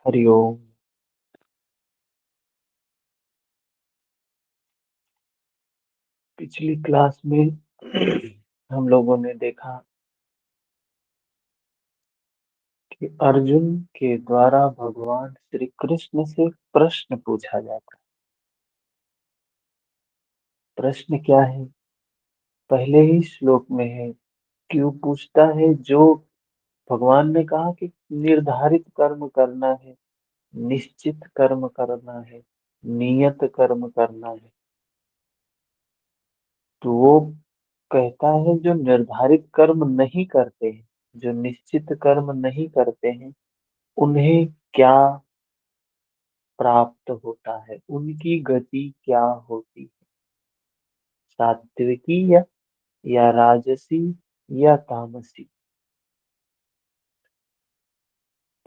हरिओम। पिछली क्लास में हम लोगों ने देखा कि अर्जुन के द्वारा भगवान श्री कृष्ण से प्रश्न पूछा जाता है। प्रश्न क्या है? पहले ही श्लोक में है। क्यों पूछता है? जो भगवान ने कहा कि निर्धारित कर्म करना है, निश्चित कर्म करना है, नियत कर्म करना है। तो वो कहता है जो निर्धारित कर्म नहीं करते हैं, जो निश्चित कर्म नहीं करते हैं, उन्हें क्या प्राप्त होता है, उनकी गति क्या होती है? सात्विकी या राजसी या तामसी?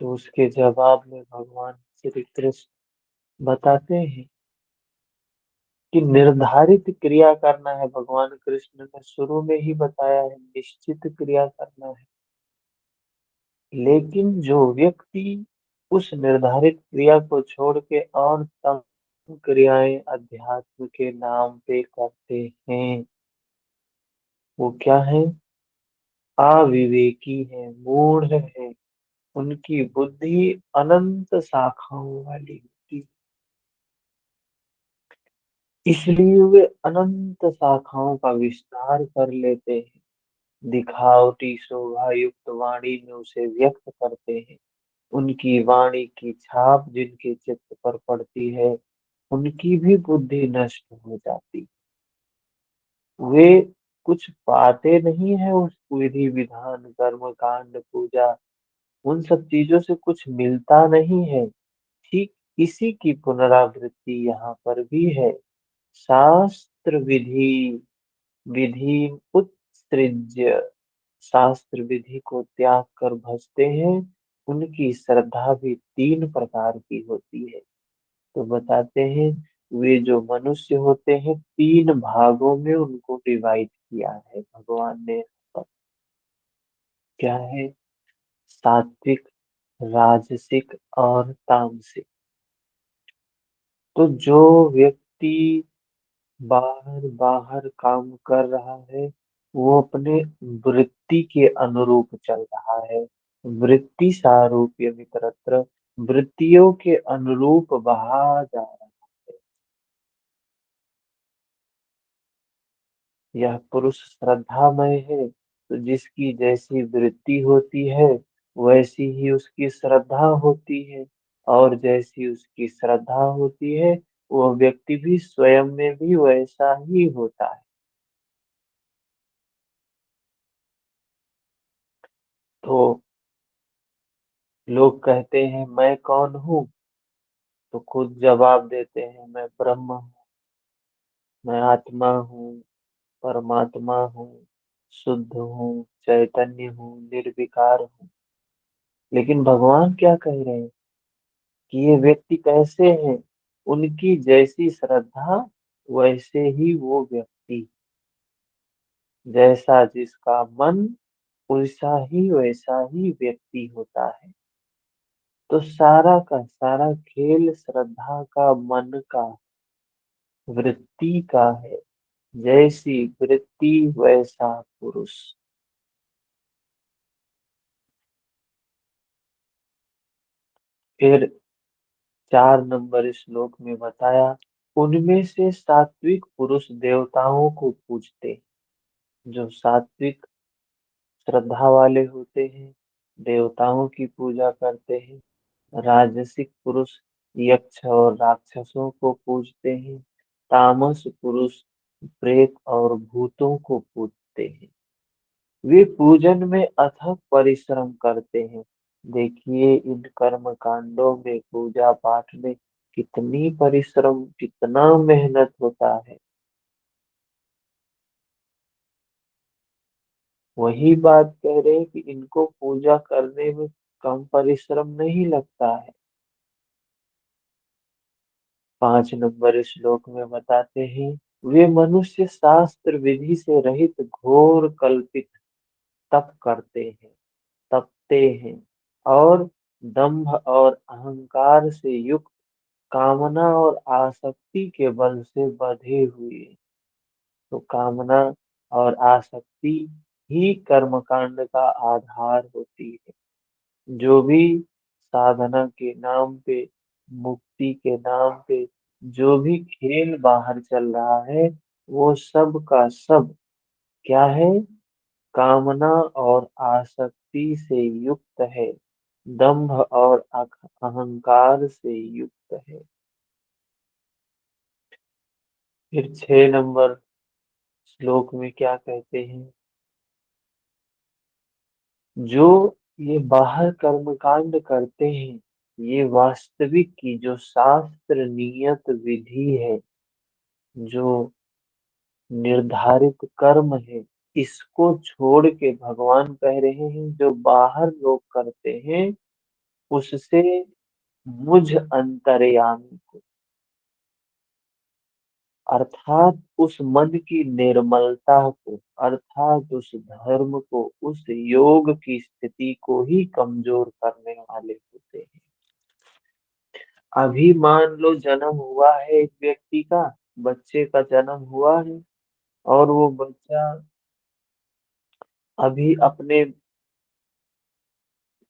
तो उसके जवाब में भगवान श्री कृष्ण बताते हैं कि निर्धारित क्रिया करना है। भगवान कृष्ण ने शुरू में ही बताया है, निश्चित क्रिया करना है। लेकिन जो व्यक्ति उस निर्धारित क्रिया को छोड़ के और तम क्रियाएं अध्यात्म के नाम पे करते हैं, वो क्या है? अविवेकी है, मूढ़ है। उनकी बुद्धि अनंत शाखाओं वाली होती, इसलिए वे अनंत शाखाओं का विस्तार कर लेते हैं। दिखावटी शोभा युक्त वाणी में उसे व्यक्त करते हैं। उनकी वाणी की छाप जिनके चित्त पर पड़ती है, उनकी भी बुद्धि नष्ट हो जाती। वे कुछ पाते नहीं है उस विधि विधान कर्म कांड पूजा, उन सब चीजों से कुछ मिलता नहीं है। ठीक इसी की पुनरावृत्ति यहाँ पर भी है। शास्त्र विधि विधि उत्सृज्य, शास्त्र विधि को त्याग कर भजते हैं। उनकी श्रद्धा भी तीन प्रकार की होती है। तो बताते हैं, वे जो मनुष्य होते हैं, तीन भागों में उनको डिवाइड किया है भगवान ने। क्या है? सात्विक, राजसिक और तामसिक। तो जो व्यक्ति बाहर बाहर काम कर रहा है, वो अपने वृत्ति के अनुरूप चल रहा है। वृत्ति सारूप्य मित्रत्र, वृत्तियों के अनुरूप बहा जा रहा है। यह पुरुष श्रद्धामय है, तो जिसकी जैसी वृत्ति होती है, वैसी ही उसकी श्रद्धा होती है। और जैसी उसकी श्रद्धा होती है, वह व्यक्ति भी स्वयं में भी वैसा ही होता है। तो लोग कहते हैं मैं कौन हूँ, तो खुद जवाब देते हैं मैं ब्रह्म हूँ, मैं आत्मा हूँ, परमात्मा हूँ, शुद्ध हूँ, चैतन्य हूँ, निर्विकार हूँ। लेकिन भगवान क्या कह रहे हैं कि ये व्यक्ति कैसे हैं? उनकी जैसी श्रद्धा, वैसे ही वो व्यक्ति। जैसा जिसका मन, वैसा ही व्यक्ति होता है। तो सारा का सारा खेल श्रद्धा का, मन का, वृत्ति का है। जैसी वृत्ति वैसा पुरुष। फिर 4 नंबर श्लोक में बताया, उनमें से सात्विक पुरुष देवताओं को पूजते। जो सात्विक श्रद्धा वाले होते हैं, देवताओं की पूजा करते हैं। राजसिक पुरुष यक्ष और राक्षसों को पूजते हैं। तामस पुरुष प्रेत और भूतों को पूजते हैं। वे पूजन में अथक परिश्रम करते हैं। देखिए इन कर्म कांडों में, पूजा पाठ में कितनी परिश्रम, कितना मेहनत होता है। वही बात कह रहे हैं कि इनको पूजा करने में कम परिश्रम नहीं लगता है। 5 नंबर श्लोक में बताते हैं, वे मनुष्य शास्त्र विधि से रहित घोर कल्पित तप करते हैं, तपते हैं, और दंभ और अहंकार से युक्त, कामना और आसक्ति के बल से बंधे हुए। तो कामना और आसक्ति ही कर्मकांड का आधार होती है। जो भी साधना के नाम पे, मुक्ति के नाम पे जो भी खेल बाहर चल रहा है, वो सब का सब क्या है? कामना और आसक्ति से युक्त है, दंभ और अहंकार से युक्त है। फिर 6 नंबर श्लोक में क्या कहते हैं? जो ये बाहर कर्मकांड करते हैं, ये वास्तविक की जो शास्त्र नियत विधि है, जो निर्धारित कर्म है, इसको छोड़ के भगवान कह रहे हैं जो बाहर लोग करते हैं, उससे मुझ अंतर्यामी को, अर्थात उस मन की निर्मलता को, अर्थात उस धर्म को, उस योग की स्थिति को ही कमजोर करने वाले होते हैं। अभी मान लो जन्म हुआ है एक व्यक्ति का, बच्चे का जन्म हुआ है, और वो बच्चा अभी अपने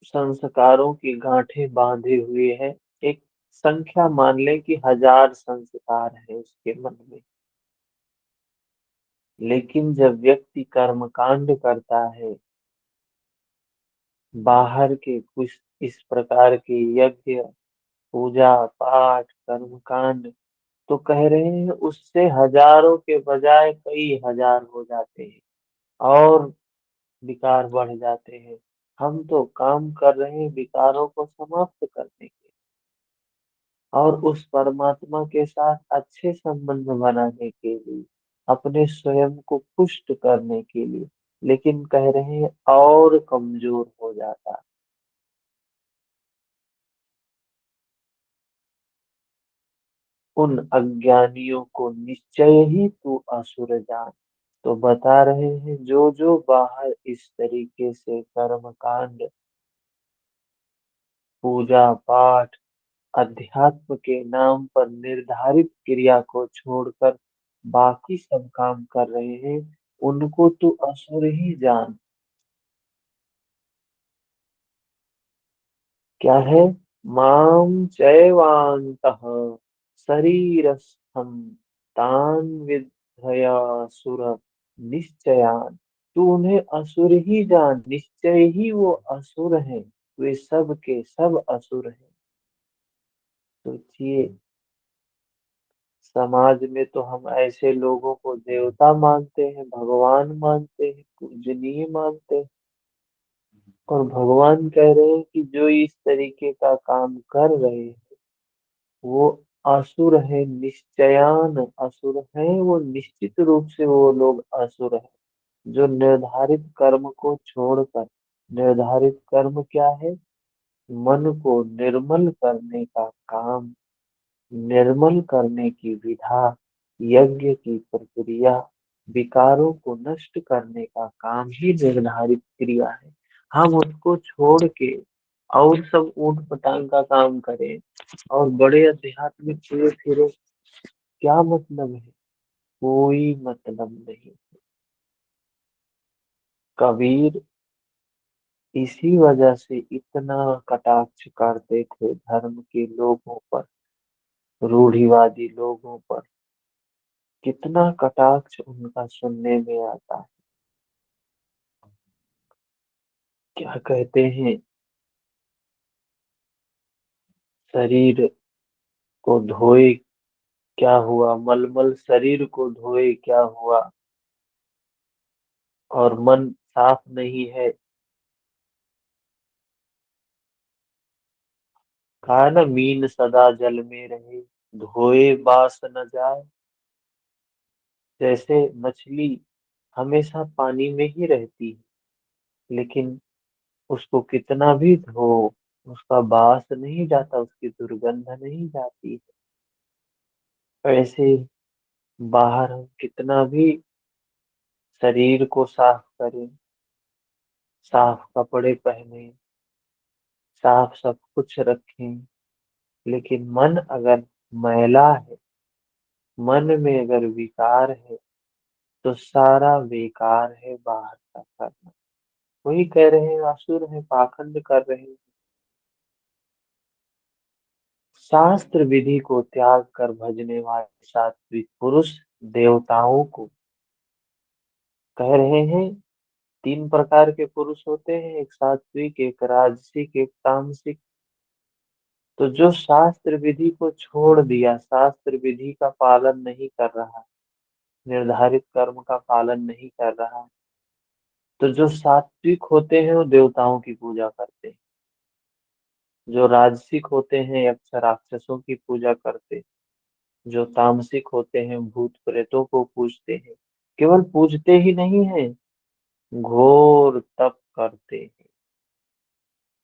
संस्कारों की गांठें बांधे हुए है। एक संख्या मान ले कि 1000 संस्कार है उसके मन में। लेकिन जब व्यक्ति कर्मकांड करता है, बाहर के कुछ इस प्रकार के यज्ञ, पूजा पाठ, कर्मकांड, तो कह रहे हैं उससे हजारों के बजाय कई हजार हो जाते हैं, और विकार बढ़ जाते हैं। हम तो काम कर रहे हैं विकारों को समाप्त करने के, और उस परमात्मा के साथ अच्छे संबंध बनाने के लिए, अपने स्वयं को पुष्ट करने के लिए, लेकिन कह रहे हैं और कमजोर हो जाता है। उन अज्ञानियों को निश्चय ही तू असुर जान। तो बता रहे हैं जो जो बाहर इस तरीके से कर्म कांड, पूजा पाठ, अध्यात्म के नाम पर निर्धारित क्रिया को छोड़कर बाकी सब काम कर रहे हैं, उनको तू असुर ही जान। क्या है? माम चैवान्तः शरीरस्थं तान विद्धयासुर निश्चयान। तू उन्हें असुर ही जान, निश्चय ही वो असुर है, वे सब के सब असुर हैं। सोचिए, समाज में तो हम ऐसे लोगों को देवता मानते हैं, भगवान मानते हैं, पूजनीय मानते हैं, और भगवान कह रहे हैं कि जो इस तरीके का काम कर रहे हैं, वो असुर है, निश्चयान असुर है, वो निश्चित रूप से वो लोग असुर है, जो निर्धारित कर्म को छोड़कर, निर्धारित कर्म क्या है? मन को निर्मल करने का काम, निर्मल करने की विधा, यज्ञ की प्रक्रिया, विकारों को नष्ट करने का काम ही निर्धारित क्रिया है। हम उसको छोड़ के और सब ऊट पटांग का काम करें, और बड़े आध्यात्मिक हुए फिरे, क्या मतलब है? कोई मतलब नहीं। कबीर इसी वजह से इतना कटाक्ष करते थे धर्म के लोगों पर, रूढ़िवादी लोगों पर। कितना कटाक्ष उनका सुनने में आता है। क्या कहते हैं? शरीर को धोए क्या हुआ, मलमल शरीर को धोए क्या हुआ, और मन साफ नहीं है। कहा ना, मीन सदा जल में रहे, धोए बास न जाए। जैसे मछली हमेशा पानी में ही रहती है, लेकिन उसको कितना भी धो, उसका बास नहीं जाता, उसकी दुर्गंध नहीं जाती। ऐसे बाहर हम कितना भी शरीर को साफ करें, साफ कपड़े पहने, साफ सब कुछ रखें, लेकिन मन अगर मैला है, मन में अगर विकार है, तो सारा बेकार है बाहर का करना। वही कह रहे हैं, असुर है, पाखंड कर रहे हैं। शास्त्र विधि को त्याग कर भजने वाले सात्विक पुरुष देवताओं को कह रहे हैं। तीन प्रकार के पुरुष होते हैं, एक सात्विक, एक राजसिक, एक तामसिक। तो जो शास्त्र विधि को छोड़ दिया, शास्त्र विधि का पालन नहीं कर रहा, निर्धारित कर्म का पालन नहीं कर रहा, तो जो सात्विक होते हैं वो देवताओं की पूजा करते हैं। जो राजसिक होते हैं यक्ष राक्षसों की पूजा करते हैं। जो तामसिक होते हैं भूत प्रेतों को पूजते हैं। केवल पूजते ही नहीं है, घोर तप करते हैं।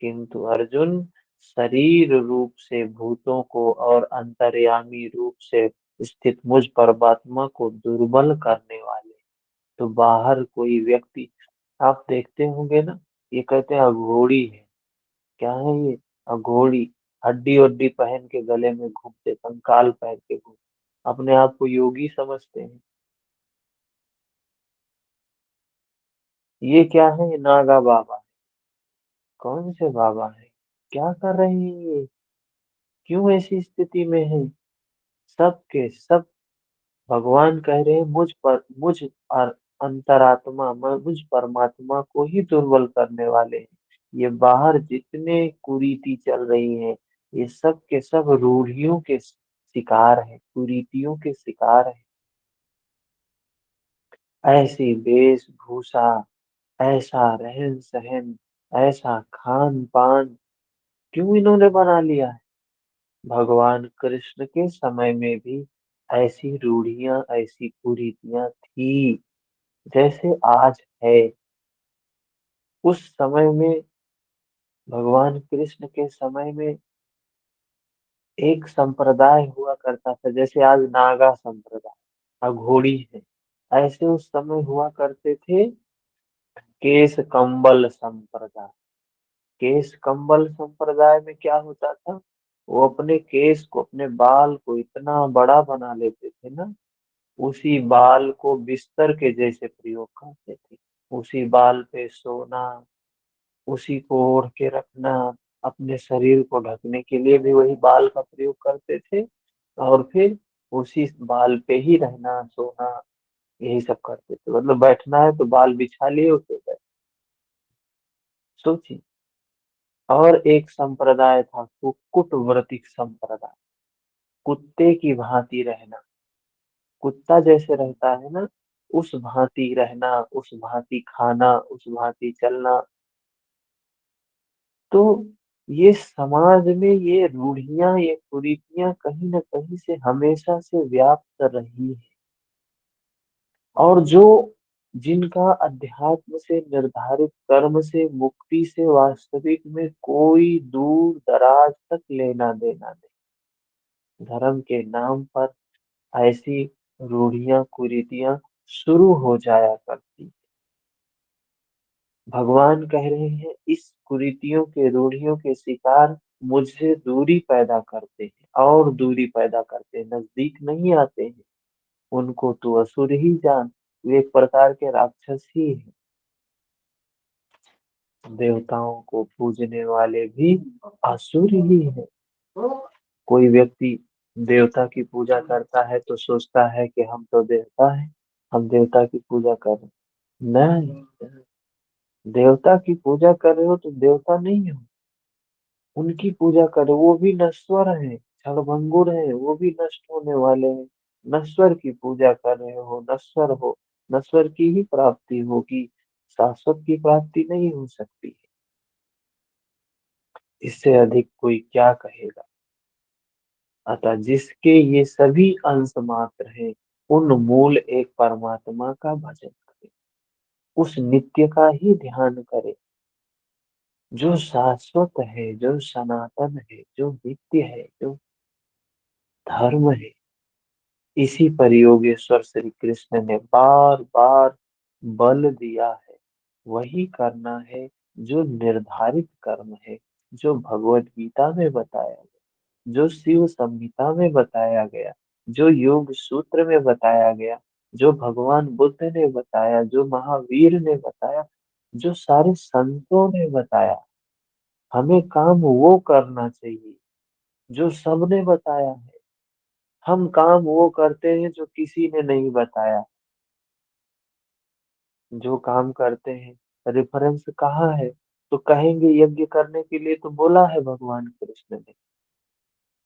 किंतु अर्जुन, शरीर रूप से भूतों को और अंतर्यामी रूप से स्थित मुझ परमात्मा को दुर्बल करने वाले, तो बाहर कोई व्यक्ति आप देखते होंगे ना, ये कहते हैं अघोड़ी है। क्या है ये? अघोड़ी। हड्डी वड्डी पहन के गले में घूमते, कंकाल पहन के घूमते, अपने आप को योगी समझते हैं। ये क्या है? ये नागा बाबा। कौन से बाबा है? क्या कर रहे हैं ये? क्यों ऐसी स्थिति में है? सब के सब भगवान कह रहे हैं मुझ पर, मुझ और अंतरात्मा, मुझ परमात्मा को ही दुर्बल करने वाले हैं। ये बाहर जितने कुरीति चल रही है, ये सब के सब रूढ़ियों के शिकार है, कुरीतियों के शिकार है। ऐसी वेशभूषा, ऐसा रहन सहन, ऐसा खान पान क्यों इन्होंने बना लिया है? भगवान कृष्ण के समय में भी ऐसी रूढ़ियां, ऐसी कुरीतियां थी जैसे आज है। उस समय में, भगवान कृष्ण के समय में एक संप्रदाय हुआ करता था, जैसे आज नागा संप्रदाय, अघोड़ी है। ऐसे उस समय हुआ करते थे केश कंबल संप्रदाय। केश कंबल संप्रदाय में क्या होता था, वो अपने केश को, अपने बाल को इतना बड़ा बना लेते थे ना, उसी बाल को बिस्तर के जैसे प्रयोग करते थे। उसी बाल पे सोना, उसी को ओढ़ के रखना, अपने शरीर को ढकने के लिए भी वही बाल का प्रयोग करते थे। और फिर उसी बाल पे ही रहना, सोना, यही सब करते थे। मतलब बैठना है तो बाल बिछा लिए, उसे बैठ। सोचिए। और एक संप्रदाय था कुक्कुट व्रतिक संप्रदाय, कुत्ते की भांति रहना। कुत्ता जैसे रहता है ना, उस भांति रहना, उस भांति खाना, उस भांति चलना। तो ये समाज में ये रूढ़ियां, ये कुरीतियां कहीं न कहीं से हमेशा से व्याप्त रही है। और जो, जिनका अध्यात्म से, निर्धारित कर्म से, मुक्ति से वास्तविक में कोई दूर दराज तक लेना देना नहीं, धर्म के नाम पर ऐसी रूढ़ियां, कुरीतियां शुरू हो जाया करती। भगवान कह रहे हैं इस कुरीतियों के, रूढ़ियों के शिकार मुझसे दूरी पैदा करते हैं और दूरी पैदा करते हैं, नजदीक नहीं आते हैं। उनको तो असुर ही जान, वे एक प्रकार के राक्षस ही है। देवताओं को पूजने वाले भी असुर ही है। कोई व्यक्ति देवता की पूजा करता है तो सोचता है कि हम तो देवता हैं, हम देवता की पूजा कर रहे हैं। नहीं, देवता की पूजा कर रहे हो तो देवता नहीं हो। उनकी पूजा करो, वो भी नश्वर है, क्षणभंगुर है, वो भी नष्ट होने वाले हैं। नश्वर की पूजा कर रहे हो, नश्वर हो, नश्वर की ही प्राप्ति होगी, शाश्वत की प्राप्ति नहीं हो सकती। इससे अधिक कोई क्या कहेगा। अतः जिसके ये सभी अंश मात्र हैं, उन मूल एक परमात्मा का भजन करें, उस नित्य का ही ध्यान करें, जो शाश्वत है, जो सनातन है, जो नित्य है, जो धर्म है। इसी पर योगेश्वर श्री कृष्ण ने बार बार बल दिया है। वही करना है जो निर्धारित कर्म है, जो भगवत गीता में बताया गया, जो शिव संहिता में बताया गया, जो योग सूत्र में बताया गया, जो भगवान बुद्ध ने बताया, जो महावीर ने बताया, जो सारे संतों ने बताया, हमें काम वो करना चाहिए जो सबने बताया है। हम काम वो करते हैं जो किसी ने नहीं बताया। जो काम करते हैं रेफरेंस कहाँ है? तो कहेंगे यज्ञ करने के लिए तो बोला है भगवान कृष्ण ने।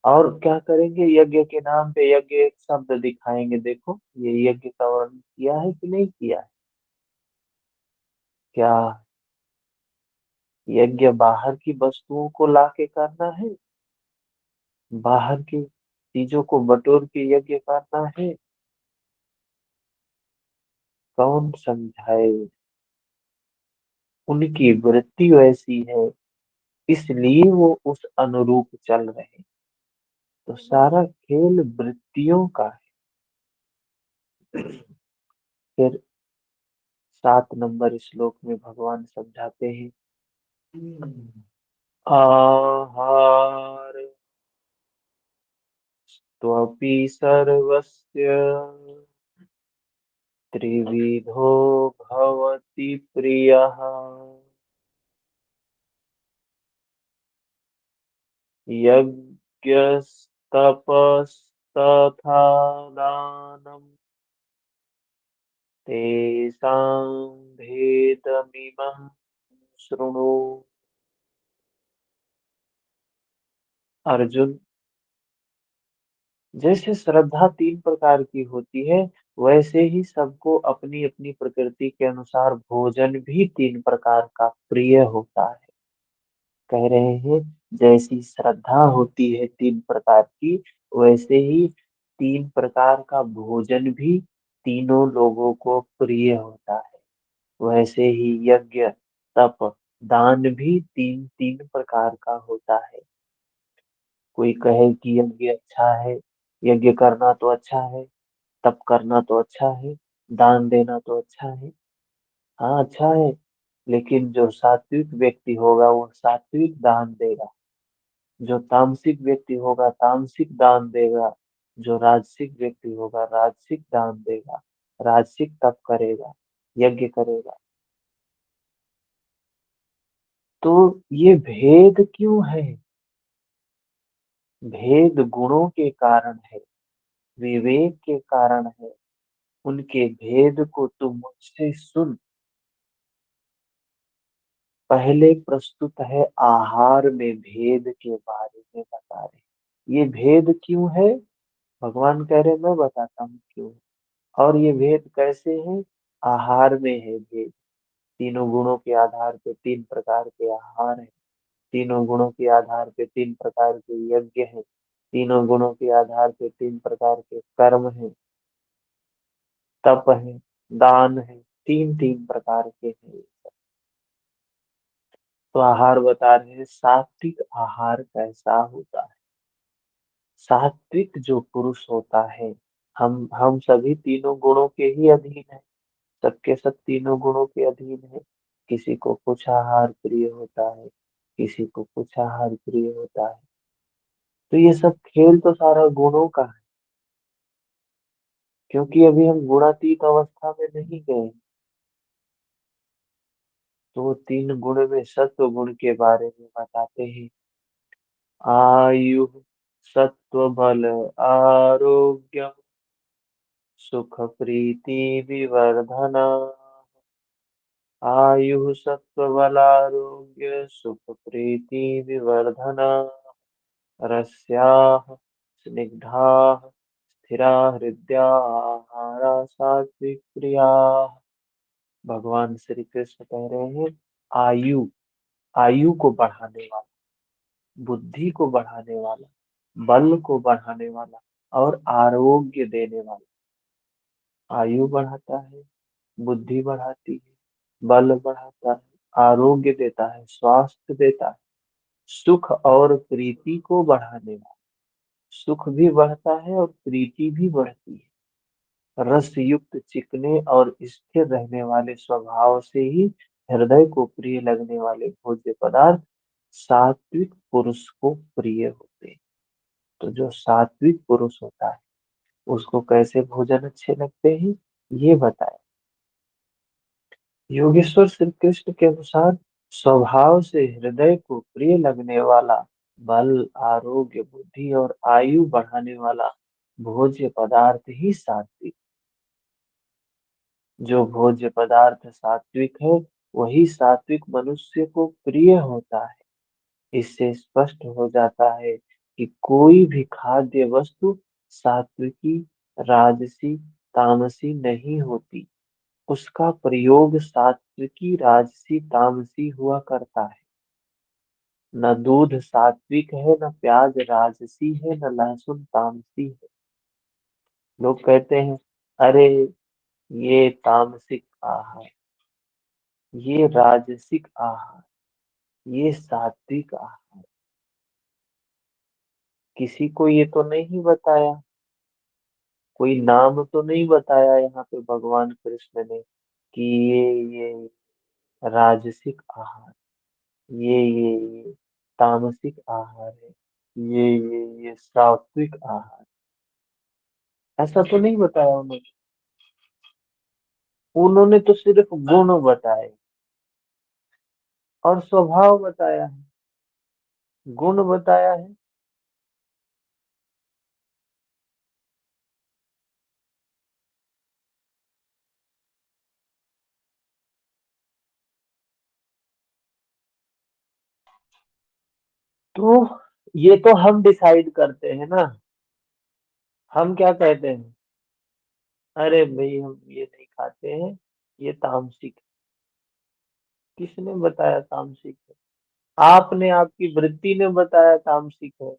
और क्या करेंगे? यज्ञ के नाम पे यज्ञ एक शब्द दिखाएंगे, देखो ये यज्ञ का वर्णन किया है कि नहीं किया है? क्या यज्ञ बाहर की वस्तुओं को लाके करना है? बाहर की चीजों को बटोर के यज्ञ करना है? कौन समझाए? उनकी वृत्ति वैसी है, इसलिए वो उस अनुरूप चल रहे हैं। तो सारा खेल वृत्तियों का है। फिर 7 नंबर श्लोक में भगवान समझाते हैं, आहार त्वपि सर्वस्य त्रिविधो भवति प्रियः। यज्ञस्तपस्तथा दानम् तेषां भेदमिमं शृणु। अर्जुन, जैसे श्रद्धा 3 प्रकार की होती है, वैसे ही सबको अपनी अपनी प्रकृति के अनुसार भोजन भी 3 प्रकार का प्रिय होता है। कह रहे हैं जैसी श्रद्धा होती है 3 प्रकार की, वैसे ही 3 प्रकार का भोजन भी तीनों लोगों को प्रिय होता है। वैसे ही यज्ञ, तप, दान भी तीन तीन प्रकार का होता है। कोई कहे कि यज्ञ अच्छा है, यज्ञ करना तो अच्छा है, तप करना तो अच्छा है, दान देना तो अच्छा है। हाँ अच्छा है, लेकिन जो सात्विक व्यक्ति होगा वो सात्विक दान देगा, जो तामसिक व्यक्ति होगा तामसिक दान देगा, जो राजसिक व्यक्ति होगा राजसिक दान देगा, राजसिक तप करेगा, यज्ञ करेगा। तो ये भेद क्यों है? भेद गुणों के कारण है, विवेक के कारण है। उनके भेद को तुम मुझसे सुन। पहले प्रस्तुत है आहार में भेद के बारे में बता रहे। ये भेद क्यों है? भगवान कह रहे मैं बताता हूँ क्यों। और ये भेद कैसे है? आहार में है भेद। तीनों गुणों के आधार पे 3 प्रकार के आहार हैं। तीनों गुणों के आधार पे 3 प्रकार के यज्ञ हैं। तीनों गुणों के आधार पे 3 प्रकार के कर्म हैं, तप है, दान है। तीन तीन प्रकार के हैं। तो आहार बता रहे हैं, सात्विक आहार कैसा होता है? सात्विक जो पुरुष होता है, हम सभी तीनों गुणों के ही अधीन है। सबके सब तीनों गुणों के अधीन है। किसी को कुछ आहार प्रिय होता है, किसी को कुछ आहार प्रिय होता है। तो ये सब खेल तो सारा गुणों का है, क्योंकि अभी हम गुणातीत अवस्था में नहीं गए। तो 3 गुण में सत्व गुण के बारे में बताते हैं। आयु सत्व बल आरोग्य सुख प्रीति विवर्धना। आयु सत्व बल आरोग्य सुख प्रीति विवर्धना। रस्याः स्निग्धाः स्थिरा हृदया आहारा सात्विक प्रियाः। भगवान श्री कृष्ण कह रहे हैं, आयु, आयु को बढ़ाने वाला, बुद्धि को बढ़ाने वाला, बल को बढ़ाने वाला और आरोग्य देने वाला। आयु बढ़ाता है, बुद्धि बढ़ाती है, बल बढ़ाता है, आरोग्य देता है, स्वास्थ्य देता है, सुख और प्रीति को बढ़ाने वाला। सुख भी बढ़ता है और प्रीति भी बढ़ती है। रस युक्त चिकने और स्थिर रहने वाले स्वभाव से ही हृदय को प्रिय लगने वाले भोज्य पदार्थ सात्विक पुरुष को प्रिय होते हैं। तो जो सात्विक पुरुष होता है उसको कैसे भोजन अच्छे लगते हैं, ये बताया। योगेश्वर श्री कृष्ण के अनुसार स्वभाव से हृदय को प्रिय लगने वाला, बल, आरोग्य, बुद्धि और आयु बढ़ाने वाला भोज्य पदार्थ ही सात्विक। जो भोज्य पदार्थ सात्विक है वही सात्विक मनुष्य को प्रिय होता है। इससे स्पष्ट हो जाता है कि कोई भी खाद्य वस्तु सात्विकी, राजसी, तामसी नहीं होती। उसका प्रयोग सात्विकी, राजसी, तामसी हुआ करता है। न दूध सात्विक है, न प्याज राजसी है, न लहसुन तामसी है। लोग कहते हैं, अरे ये तामसिक आहार, ये राजसिक आहार, ये सात्विक आहार। किसी को ये तो नहीं बताया, कोई नाम तो नहीं बताया यहाँ पे भगवान कृष्ण ने कि ये राजसिक आहार, ये तामसिक आहार है, ये सात्विक आहार। ऐसा तो नहीं बताया उन्होंने। उन्होंने तो सिर्फ गुण बताए और स्वभाव बताया है, गुण बताया है। तो ये तो हम डिसाइड करते हैं ना। हम क्या कहते हैं, अरे भाई हम ये नहीं खाते हैं, ये तामसिक है। किसने बताया तामसिक है? आपने, आपकी वृत्ति ने बताया तामसिक है।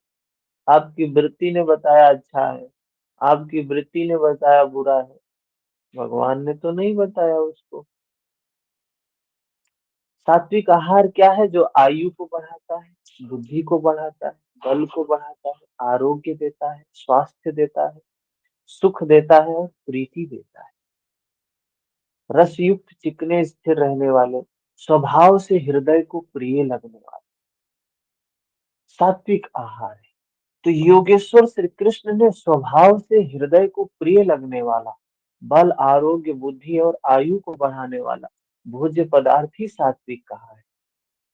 आपकी वृत्ति ने बताया अच्छा है। आपकी वृत्ति ने बताया बुरा है। भगवान ने तो नहीं बताया उसको। सात्विक आहार क्या है? जो आयु को बढ़ाता है, बुद्धि को बढ़ाता है, बल को बढ़ाता है, आरोग्य देता है, स्वास्थ्य देता है, सुख देता है और प्रीति देता है। रस युक्त, चिकने, स्थिर रहने वाले, स्वभाव से हृदय को प्रिय लगने वाले सात्विक आहार है। तो योगेश्वर श्री कृष्ण ने स्वभाव से हृदय को प्रिय लगने वाला, बल, आरोग्य, बुद्धि और आयु को बढ़ाने वाला भोज्य पदार्थ ही सात्विक कहा है।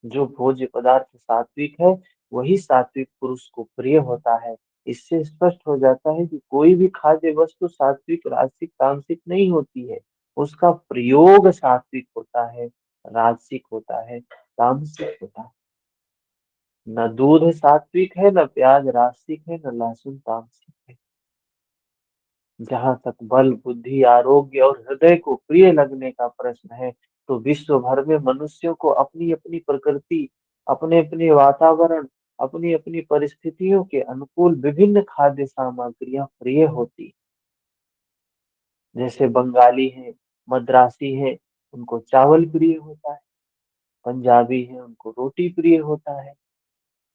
जो भोज्य पदार्थ सात्विक है वही सात्विक पुरुष को प्रिय होता है। इससे स्पष्ट हो जाता है कि कोई भी खाद्य वस्तु सात्विक, राजसिक, तामसिक नहीं होती है। उसका प्रयोग सात्विक होता है, राजसिक होता है, तामसिक होता है। न दूध सात्विक है, न प्याज राजसिक है, न लहसुन तामसिक है। जहां तक बल, बुद्धि, आरोग्य और हृदय को प्रिय लगने का प्रश्न है, तो विश्व भर में मनुष्यों को अपनी अपनी प्रकृति, अपने अपने वातावरण, अपनी अपनी परिस्थितियों के अनुकूल विभिन्न खाद्य सामग्रियां प्रिय होती। जैसे बंगाली है, मद्रासी है, उनको चावल प्रिय होता है। पंजाबी है, उनको रोटी प्रिय होता है।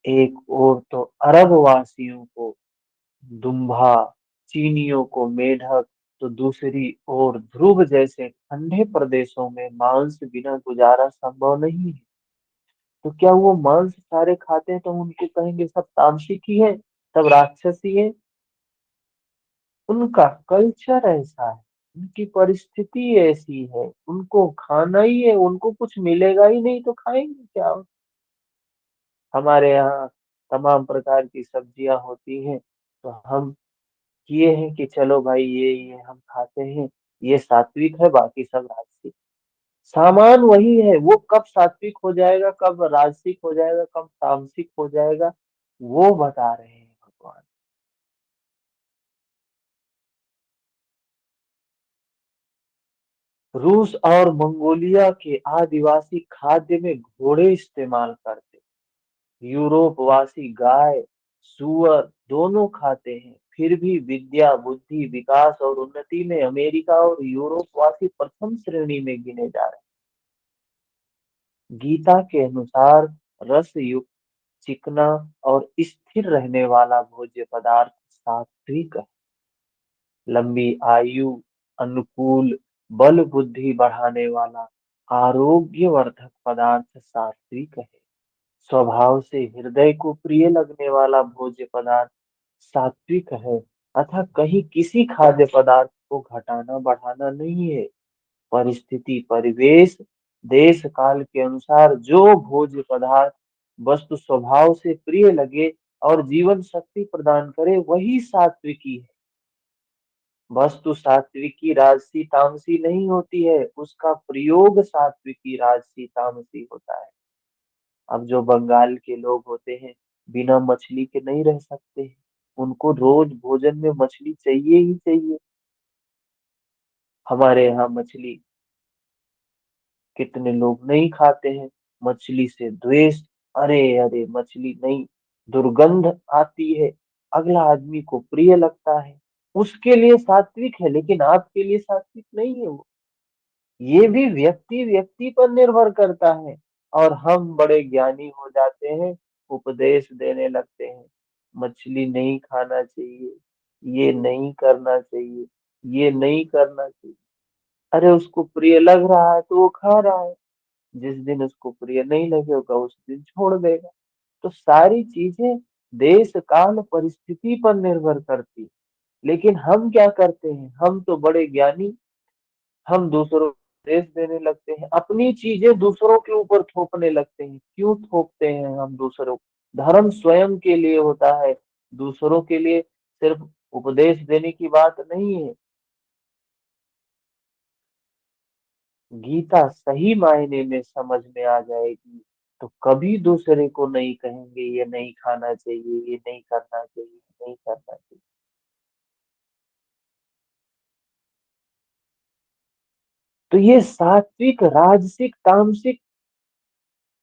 एक और तो अरब वासियों को दुम्बा, चीनियों को मेढक, तो दूसरी ओर ध्रुव जैसे ठंडे प्रदेशों में मांस बिना गुजारा संभव नहीं है। तो क्या वो मांस सारे खाते हैं तो हम उनको कहेंगे सब तामसिक ही है, सब राक्षसी है? उनका कल्चर ऐसा है, उनकी परिस्थिति ऐसी है, उनको खाना ही है, उनको कुछ मिलेगा ही नहीं तो खाएंगे क्या? हमारे यहाँ तमाम प्रकार की सब्जियां होती हैं, तो हम ये है कि चलो भाई ये हम खाते हैं, ये सात्विक है, बाकी सब राजसिक। सामान वही है, वो कब सात्विक हो जाएगा, कब राजसिक हो जाएगा, कब तामसिक हो जाएगा, वो बता रहे हैं भगवान। रूस और मंगोलिया के आदिवासी खाद्य में घोड़े इस्तेमाल करते। यूरोप वासी गाय, सुअर दोनों खाते हैं। फिर भी विद्या, बुद्धि, विकास और उन्नति में अमेरिका और यूरोप वासी प्रथम श्रेणी में गिने जा रहे हैं। गीता के अनुसार रस युक्त, चिकना और स्थिर रहने वाला भोज्य पदार्थ सात्विक है। लंबी आयु, अनुकूल, बल, बुद्धि बढ़ाने वाला आरोग्यवर्धक पदार्थ सात्विक है। स्वभाव से हृदय को प्रिय लगने वाला भोज्य पदार्थ सात्विक है, अतः कहीं किसी खाद्य पदार्थ को घटाना बढ़ाना नहीं है। परिस्थिति, परिवेश, देश काल के अनुसार जो भोज्य पदार्थ वस्तु स्वभाव से प्रिय लगे और जीवन शक्ति प्रदान करे वही सात्विकी है। वस्तु सात्विकी राजसी तामसी नहीं होती है, उसका प्रयोग सात्विकी राजसी तामसी होता है। अब जो बंगाल के लोग होते हैं, बिना मछली के नहीं रह सकते हैं, उनको रोज भोजन में मछली चाहिए ही चाहिए। हमारे यहाँ मछली कितने लोग नहीं खाते हैं, मछली से द्वेष, अरे अरे मछली नहीं, दुर्गंध आती है। अगला आदमी को प्रिय लगता है, उसके लिए सात्विक है, लेकिन आपके लिए सात्विक नहीं है वो। ये भी व्यक्ति व्यक्ति पर निर्भर करता है। और हम बड़े ज्ञानी हो जाते हैं, उपदेश देने लगते हैं, मछली नहीं खाना चाहिए, ये नहीं करना चाहिए, ये नहीं करना चाहिए। अरे उसको प्रिय लग रहा है तो वो खा रहा है, जिस दिन उसको प्रिय नहीं लगेगा उस दिन छोड़ देगा। तो सारी चीजें देश काल परिस्थिति पर निर्भर करती। लेकिन हम क्या करते हैं, हम तो बड़े ज्ञानी, हम दूसरों को उपदेश देने लगते हैं, अपनी चीजें दूसरों के ऊपर थोपने लगते हैं। क्यों थोपते हैं हम दूसरों को? धर्म स्वयं के लिए होता है, दूसरों के लिए सिर्फ उपदेश देने की बात नहीं है। गीता सही मायने में समझ में आ जाएगी तो कभी दूसरे को नहीं कहेंगे ये नहीं खाना चाहिए, ये नहीं करना चाहिए, नहीं करना चाहिए। तो ये सात्विक राजसिक तामसिक,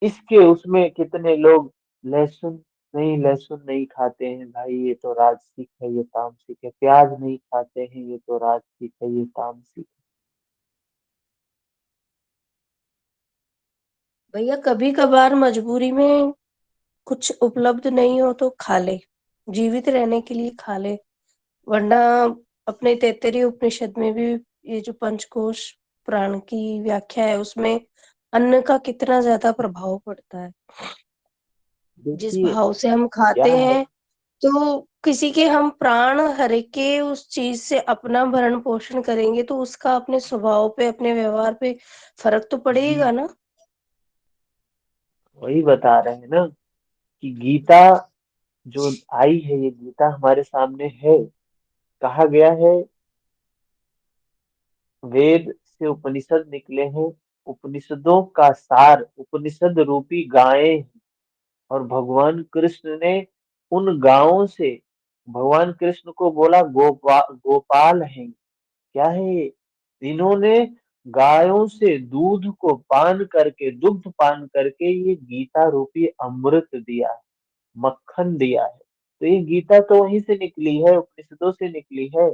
इसके उसमें कितने लोग लहसुन लहसुन नहीं खाते हैं भाई, ये तो राजसिक है, ये तामसिक है। प्याज नहीं खाते हैं, ये तो राजसिक है, ये तामसिक भैया कभी कभार मजबूरी में कुछ उपलब्ध नहीं हो तो खा ले, जीवित रहने के लिए खा ले। वरना अपने तैत्तिरीय उपनिषद में भी ये जो पंचकोश प्राण की व्याख्या है उसमें अन्न का कितना ज्यादा प्रभाव पड़ता है। है। जिस देखिए भाव से हम क्या खाते है। हैं तो किसी के हम प्राण हर के उस चीज से अपना भरण पोषण करेंगे तो उसका अपने स्वभाव पे अपने व्यवहार पे फर्क तो जी, पड़ेगा ना। वही बता रहे हैं ना कि गीता जो आई है, ये गीता हमारे सामने है। कहा गया है, वेद से उपनिषद निकले हैं, उपनिषदों का सार उपनिषद रूपी गायें हैं। और भगवान कृष्ण ने उन गायों से, भगवान कृष्ण को बोला गोपाल है। क्या है ये? इन्होंने गायों से दूध को पान करके, दुग्ध पान करके ये गीता रूपी अमृत दिया है, मक्खन दिया है। तो ये गीता तो वहीं से निकली है, उपनिषदों से निकली है।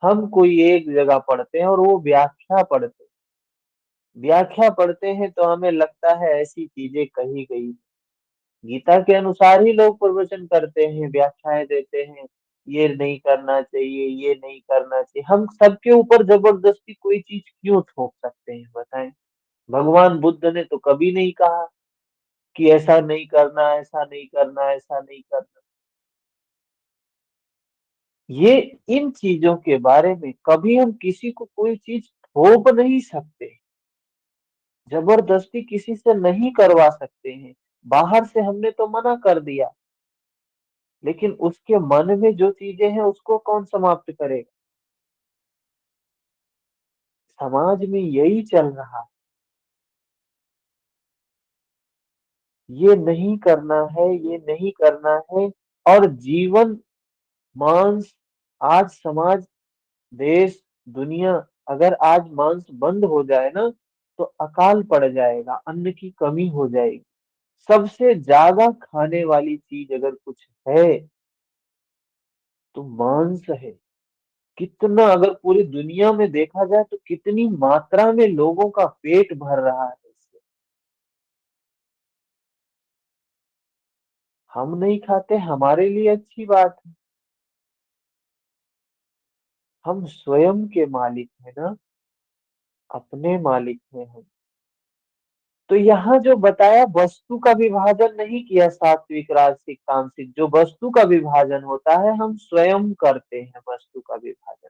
हम कोई एक जगह पढ़ते हैं और वो व्याख्या पढ़ते हैं, व्याख्या पढ़ते हैं तो हमें लगता है ऐसी चीजें कही गई। गीता के अनुसार ही लोग प्रवचन करते हैं, व्याख्याएं देते हैं, ये नहीं करना चाहिए, ये नहीं करना चाहिए। हम सबके ऊपर जबरदस्ती कोई चीज क्यों थोप सकते हैं बताएं? भगवान बुद्ध ने तो कभी नहीं कहा कि ऐसा नहीं करना, ऐसा नहीं करना, ऐसा नहीं करना। ये इन चीजों के बारे में कभी हम किसी को कोई चीज थोप नहीं सकते, जबरदस्ती किसी से नहीं करवा सकते हैं। बाहर से हमने तो मना कर दिया, लेकिन उसके मन में जो चीजें हैं उसको कौन समाप्त करेगा? समाज में यही चल रहा है, ये नहीं करना है, ये नहीं करना है। और जीवन, मांस, आज समाज, देश, दुनिया, अगर आज मांस बंद हो जाए ना तो अकाल पड़ जाएगा, अन्न की कमी हो जाएगी। सबसे ज्यादा खाने वाली चीज अगर कुछ है तो मांस है। कितना, अगर पूरी दुनिया में देखा जाए तो कितनी मात्रा में लोगों का पेट भर रहा है इससे। हम नहीं खाते, हमारे लिए अच्छी बात है। हम स्वयं के मालिक हैं ना, अपने मालिक हैं हम। तो यहाँ जो बताया, वस्तु का विभाजन नहीं किया, सात्विक राजसिक तामसिक, जो वस्तु का विभाजन होता है हम स्वयं करते हैं वस्तु का विभाजन।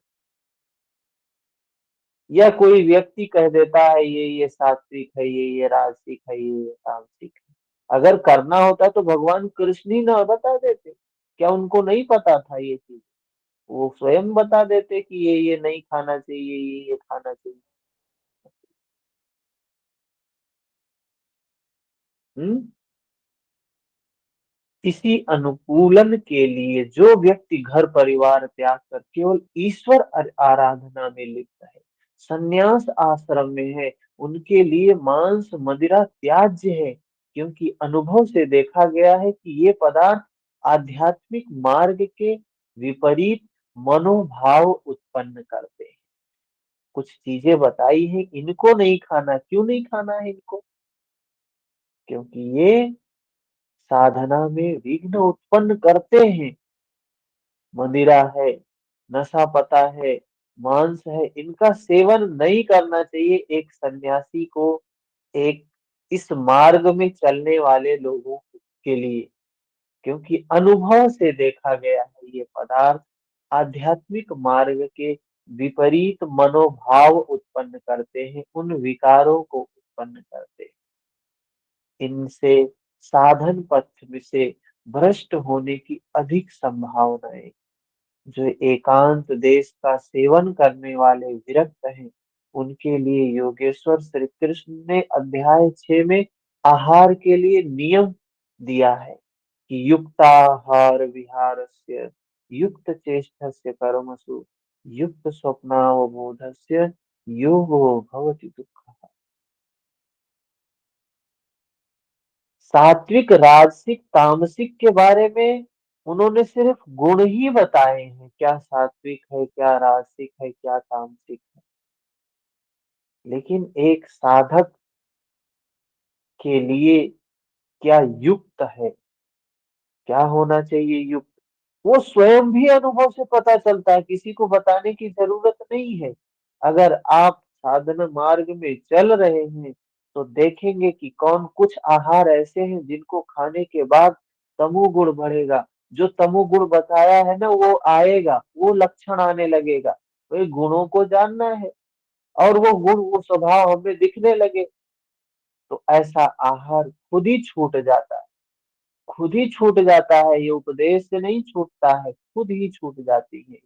या कोई व्यक्ति कह देता है ये सात्विक है, ये राजसिक है, ये तामसिक है। अगर करना होता तो भगवान कृष्ण ही ना बता देते? क्या उनको नहीं पता था ये चीज? वो स्वयं बता देते कि ये नहीं खाना चाहिए, ये खाना चाहिए। हम्म। इसी अनुकूलन के लिए जो व्यक्ति घर परिवार त्याग कर केवल ईश्वर आराधना में लिप्त है, संन्यास आश्रम में है, उनके लिए मांस मदिरा त्याज्य है, क्योंकि अनुभव से देखा गया है कि ये पदार्थ आध्यात्मिक मार्ग के विपरीत मनोभाव उत्पन्न करते हैं। कुछ चीजें बताई हैं, इनको नहीं खाना। क्यों नहीं खाना है इनको? क्योंकि ये साधना में विघ्न उत्पन्न करते हैं। मदिरा है, नशा पता है, मांस है, इनका सेवन नहीं करना चाहिए एक सन्यासी को, एक इस मार्ग में चलने वाले लोगों के लिए। क्योंकि अनुभव से देखा गया है ये पदार्थ आध्यात्मिक मार्ग के विपरीत मनोभाव उत्पन्न करते हैं, उन विकारों को उत्पन्न करते हैं। इनसे साधन पथ में से भ्रष्ट होने की अधिक संभावनाएं। जो एकांत देश का सेवन करने वाले विरक्त हैं, उनके लिए योगेश्वर श्री कृष्ण ने अध्याय 6 में आहार के लिए नियम दिया है कि युक्ताहार विहारस्य युक्त चेष्टस्य कर्मसु युक्त स्वप्नावबोधस्य योगो भवति दुःखः। सात्विक राजसिक तामसिक के बारे में उन्होंने सिर्फ गुण ही बताए हैं, क्या सात्विक है, क्या राजसिक है, क्या तामसिक है। लेकिन एक साधक के लिए क्या युक्त है, क्या होना चाहिए युक्त, वो स्वयं भी अनुभव से पता चलता है, किसी को बताने की जरूरत नहीं है। अगर आप साधना मार्ग में चल रहे हैं तो देखेंगे कि कौन कुछ आहार ऐसे हैं जिनको खाने के बाद तमोगुण बढ़ेगा। जो तमोगुण बताया है ना वो आएगा, वो लक्षण आने लगेगा। तो ये गुणों को जानना है और वो गुण वो स्वभाव हमें दिखने लगे तो ऐसा आहार खुद ही छूट जाता है। खुद ही छूट जाता है, ये उपदेश से नहीं छूटता है, खुद ही छूट जाती है।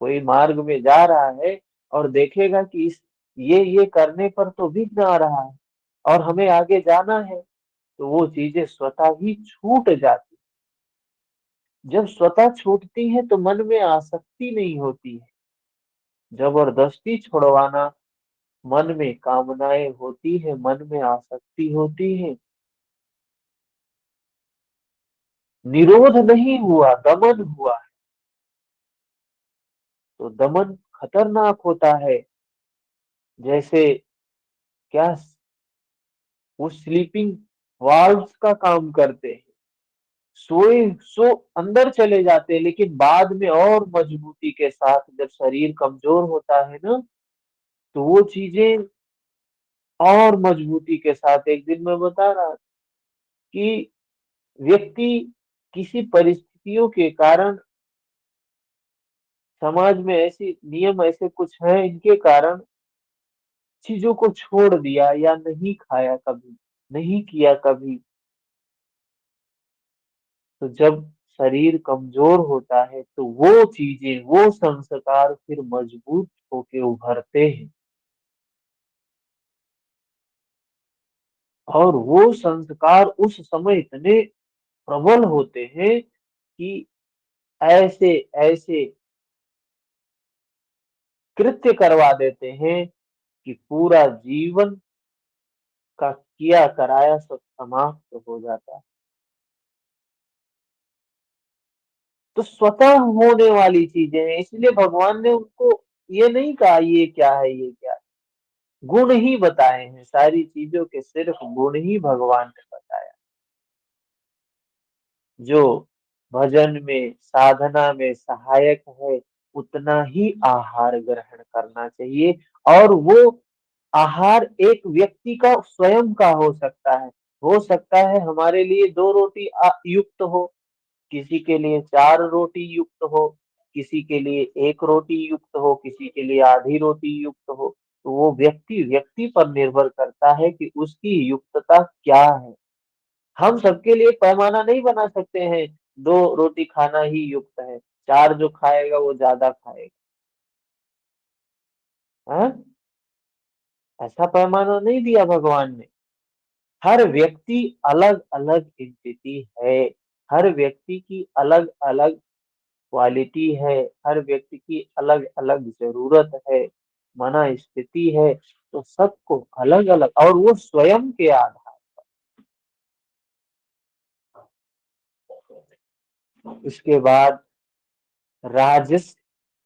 कोई मार्ग में जा रहा है और देखेगा कि इस ये करने पर तो विघ्न आ रहा है और हमें आगे जाना है, तो वो चीजें स्वतः ही छूट जाती। जब स्वतः छूटती है तो मन में आसक्ति नहीं होती है। जबरदस्ती छुड़वाना, मन में कामनाएं होती है, मन में आसक्ति होती है। निरोध नहीं हुआ, दमन हुआ है। तो दमन खतरनाक होता है। जैसे क्या, वो स्लीपिंग वाल्व्स का काम करते हैं। सोए सो अंदर चले जाते हैं, लेकिन बाद में और मजबूती के साथ जब शरीर कमजोर होता है ना, तो वो चीजें और मजबूती के साथ। एक दिन मैं बता रहा था कि व्यक्ति किसी परिस्थितियों के कारण, समाज में ऐसी नियम ऐसे कुछ हैं इनके कारण चीजों को छोड़ दिया या नहीं खाया कभी, नहीं किया कभी। तो जब शरीर कमजोर होता है तो वो चीजें, वो संस्कार फिर मजबूत होके उभरते हैं और वो संस्कार उस समय इतने प्रबल होते हैं कि ऐसे ऐसे कृत्य करवा देते हैं कि पूरा जीवन का किया कराया सब समाप्त हो जाता है। तो स्वतः होने वाली चीजें हैं, इसलिए भगवान ने उनको ये नहीं कहा ये क्या है, ये क्या है। गुण ही बताए हैं, सारी चीजों के सिर्फ गुण ही भगवान ने बताया। जो भजन में साधना में सहायक है उतना ही आहार ग्रहण करना चाहिए। और वो आहार एक व्यक्ति का स्वयं का हो सकता है हमारे लिए 2 रोटी युक्त हो, किसी के लिए 4 रोटी युक्त हो, किसी के लिए 1 रोटी युक्त हो, किसी के लिए आधी रोटी युक्त हो। तो वो व्यक्ति व्यक्ति पर निर्भर करता है कि उसकी युक्तता क्या है। हम सबके लिए पैमाना नहीं बना सकते हैं, 2 रोटी खाना ही युक्त है, 4 जो खाएगा वो ज्यादा खाएगा। हाँ? ऐसा पैमाना नहीं दिया भगवान ने। हर व्यक्ति अलग अलग एंटिटी है, हर व्यक्ति की अलग अलग क्वालिटी है, हर व्यक्ति की अलग अलग जरूरत है, मना स्थिति है। तो सबको अलग अलग, और वो स्वयं के आधार। उसके बाद राजस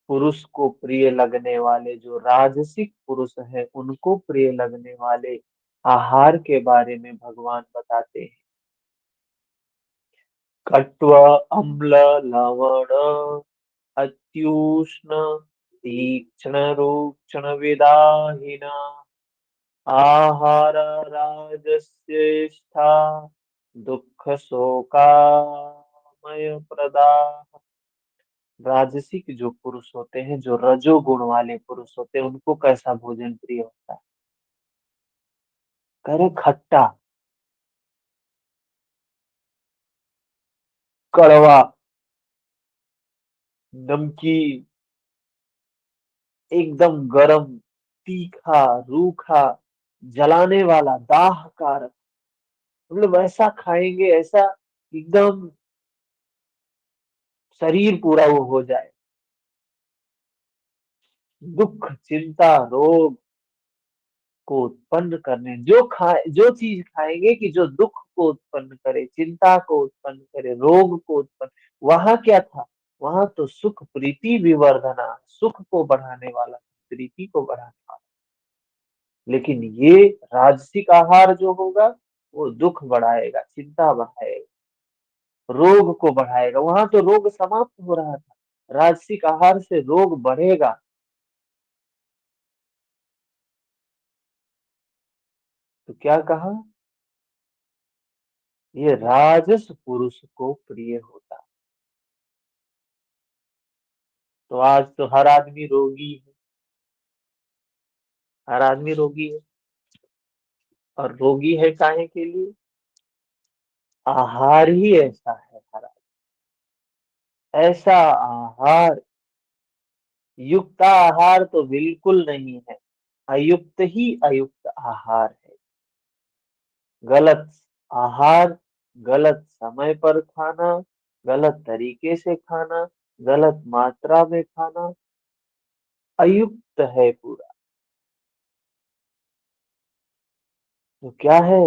पुरुष को प्रिय लगने वाले, जो राजसिक पुरुष है उनको प्रिय लगने वाले आहार के बारे में भगवान बताते हैं। कट्व, अम्ल, लवण, अत्युष्ण, तीक्ष्ण, रूक्षण, विदाहिना आहार राजस्येष्ठा दुख शोकामय प्रदा। राजसिक जो पुरुष होते हैं, जो रजोगुण वाले पुरुष होते हैं, उनको कैसा भोजन प्रिय होता है? कह रहे खट्टा, कड़वा, नमकीन, एकदम गरम, तीखा, रूखा, जलाने वाला, दाह कारक। मतलब ऐसा खाएंगे, ऐसा एकदम शरीर पूरा वो हो जाए। दुख, चिंता, रोग को उत्पन्न करने, जो चीज खाएंगे कि जो दुख को उत्पन्न करे, चिंता को उत्पन्न करे, रोग को उत्पन्न। वहां क्या था? वहां तो सुख, प्रीति, विवर्धना, सुख को बढ़ाने वाला, प्रीति को बढ़ाने वाला। लेकिन ये राजसिक आहार जो होगा, वो दुख बढ़ाएगा, चिंता बढ़ाएगा, रोग को बढ़ाएगा। वहां तो रोग समाप्त हो रहा था, राजसिक आहार से रोग बढ़ेगा। तो क्या कहा? ये राजस पुरुष को प्रिय होता। तो आज तो हर आदमी रोगी है, हर आदमी रोगी है। और रोगी है काहे के लिए? आहार ही ऐसा है हर ऐसा आहार, युक्त आहार तो बिल्कुल नहीं है, अयुक्त ही अयुक्त आहार है। गलत आहार, गलत समय पर खाना, गलत तरीके से खाना, गलत मात्रा में खाना, अयुक्त है पूरा। तो क्या है?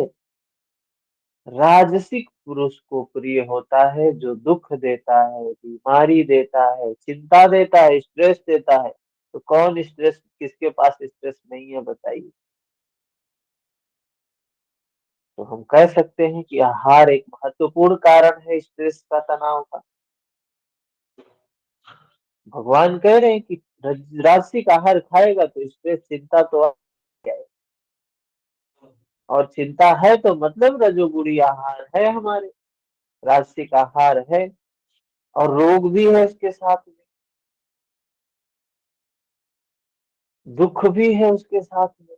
राजसिक पुरुष को प्रिय होता है जो दुख देता है, बीमारी देता है, चिंता देता है, स्ट्रेस देता है। तो कौन स्ट्रेस, किसके पास स्ट्रेस नहीं है बताइए? तो हम कह सकते हैं कि आहार एक महत्वपूर्ण कारण है स्ट्रेस का, तनाव का। भगवान कह रहे हैं कि राजसिक आहार खाएगा तो स्ट्रेस, चिंता तो क्या है? और चिंता है तो मतलब रजोगुणी आहार है हमारे, राजसिक आहार है, और रोग भी है उसके साथ में, दुख भी है उसके साथ में।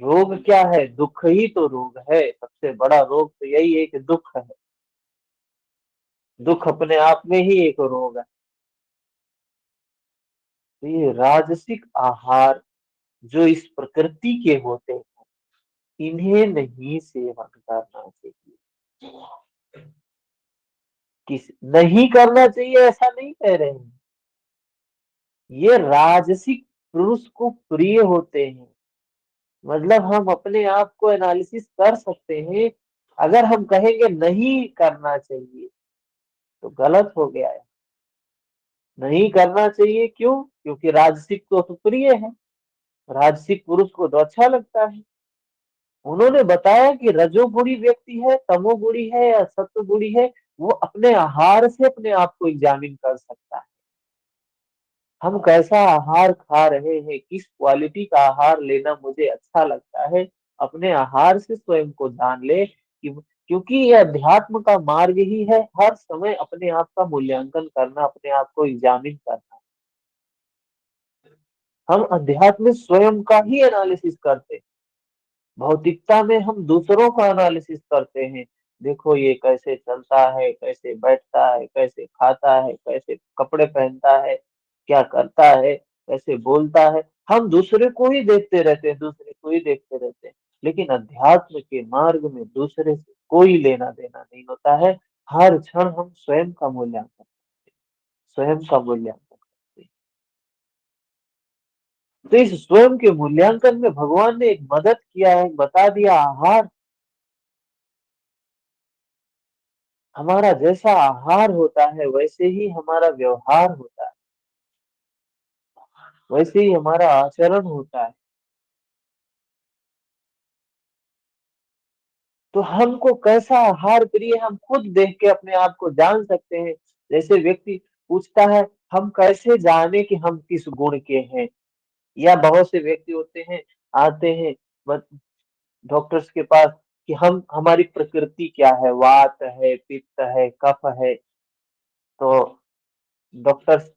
रोग क्या है? दुख ही तो रोग है, सबसे बड़ा रोग तो यही है कि दुख है। दुख अपने आप में ही एक रोग है। तो ये राजसिक आहार जो इस प्रकृति के होते हैं, इन्हें नहीं सेवन करना चाहिए। किस नहीं करना चाहिए ऐसा नहीं कह रहे हैं, ये राजसिक पुरुष को प्रिय होते हैं। मतलब हम अपने आप को एनालिसिस कर सकते हैं। अगर हम कहेंगे नहीं करना चाहिए तो गलत हो गया है। नहीं करना चाहिए क्यों? क्योंकि राजसिक तो प्रिय है, राजसिक पुरुष को तो अच्छा लगता है। उन्होंने बताया कि रजोगुणी व्यक्ति है, तमोगुणी है या सत्वगुणी है, वो अपने आहार से अपने आप को एग्जामिन कर सकता है। हम कैसा आहार खा रहे हैं, किस क्वालिटी का आहार लेना मुझे अच्छा लगता है, अपने आहार से स्वयं को जान ले कि क्योंकि ये अध्यात्म का मार्ग ही है, हर समय अपने आप का मूल्यांकन करना, अपने आप को एग्जामिन करना। हम अध्यात्म में स्वयं का ही एनालिसिस करते हैं। भौतिकता में हम दूसरों का एनालिसिस करते हैं। देखो ये कैसे चलता है, कैसे बैठता है, कैसे खाता है, कैसे कपड़े पहनता है, क्या करता है, कैसे बोलता है। हम दूसरे को ही देखते रहते हैं, दूसरे को ही देखते रहते हैं। लेकिन अध्यात्म के मार्ग में दूसरे से कोई लेना देना नहीं होता है। हर क्षण हम स्वयं का मूल्यांकन, स्वयं का मूल्यांकन करते हैं। तो इस स्वयं के मूल्यांकन में भगवान ने एक मदद किया है, बता दिया आहार। हमारा जैसा आहार होता है वैसे ही हमारा व्यवहार होता है, वैसे ही हमारा आचरण होता है। तो हमको कैसा आहार प्रिय हम खुद देख के अपने आप को जान सकते हैं। जैसे व्यक्ति पूछता है हम कैसे जाने कि हम किस गुण के हैं, या बहुत से व्यक्ति होते हैं आते हैं डॉक्टर्स के पास कि हम हमारी प्रकृति क्या है, वात है, पित्त है, कफ है। तो डॉक्टर्स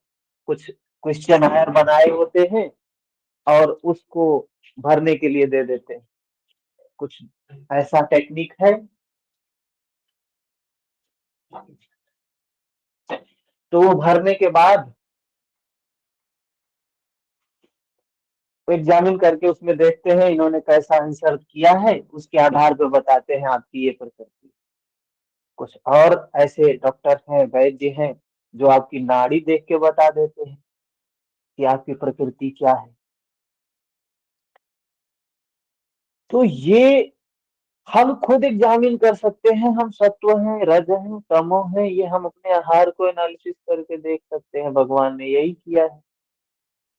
कुछ क्वेश्चन बनाए होते हैं और उसको भरने के लिए दे देते हैं। कुछ ऐसा टेक्निक है। तो वो भरने के बाद वो एग्जामिन करके उसमें देखते हैं इन्होंने कैसा आंसर किया है, उसके आधार पर बताते हैं आपकी ये प्रकृति। कुछ और ऐसे डॉक्टर हैं, वैद्य हैं, जो आपकी नाड़ी देख के बता देते हैं कि आपकी प्रकृति क्या है। तो ये हम खुद एग्जामिन कर सकते हैं, हम सत्व हैं, रज हैं, तमो हैं, ये हम अपने आहार को एनालिसिस करके देख सकते हैं। भगवान ने यही किया है,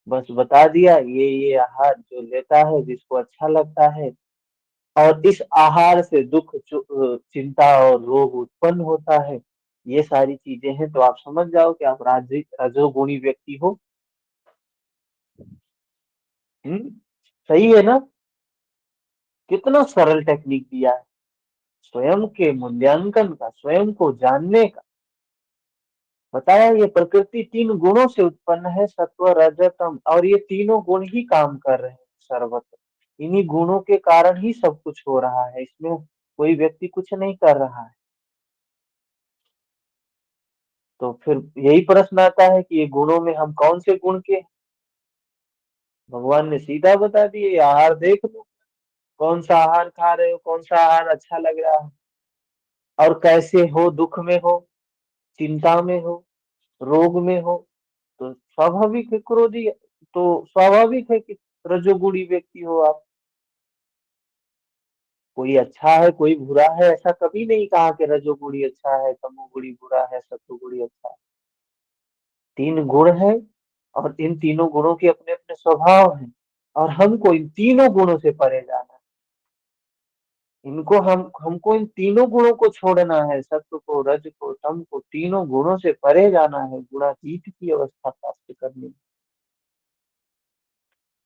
बस बता दिया ये आहार जो लेता है, जिसको अच्छा लगता है, और इस आहार से दुख, चिंता और रोग उत्पन्न होता है, ये सारी चीजें हैं। तो आप समझ जाओ कि आप रजोगुणी व्यक्ति हो। हम्म, सही है ना? कितना सरल टेक्निक दिया है स्वयं के मूल्यांकन का, स्वयं को जानने का। बताया ये प्रकृति तीन गुणों से उत्पन्न है, सत्व रज तम, और ये तीनों गुण ही काम कर रहे हैं सर्वत्र। इन्हीं गुणों के कारण ही सब कुछ हो रहा है, इसमें कोई व्यक्ति कुछ नहीं कर रहा है। तो फिर यही प्रश्न आता है कि ये गुणों में हम कौन से गुण के हैं? भगवान ने सीधा बता दिया, ये आहार देख लो, कौन सा आहार खा रहे हो, कौन सा आहार अच्छा लग रहा है, और कैसे हो, दुख में हो, चिंता में हो, रोग में हो। तो स्वाभाविक है क्रोधी, तो स्वाभाविक है कि रजोगुणी व्यक्ति हो आप। कोई अच्छा है कोई बुरा है, ऐसा कभी नहीं कहा कि रजोगुणी अच्छा है, तमोगुणी बुरा है, सत्वगुणी अच्छा है। तीन गुण है, और इन तीनों गुणों के अपने अपने स्वभाव हैं, और हमको इन तीनों गुणों से परे जाना है। इनको हमको इन तीनों गुणों को छोड़ना है, सत्व को, रज को, तम को, तीनों गुणों से परे जाना है, गुणातीत की अवस्था प्राप्त करनी है।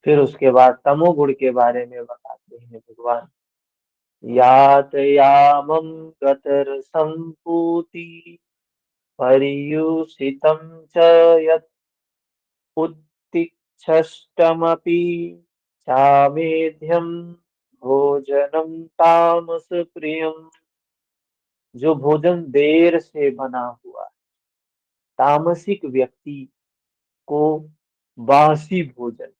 फिर उसके बाद तमोगुण के बारे में बताते हैं भगवान। यातयामं गतर्सम्पूति पर्युषितं च यत् उत्तिष्ठमपि चामेध्यं भोजनं तामसप्रियम्। जो भोजन देर से बना हुआ है, तामसिक व्यक्ति को बासी भोजन,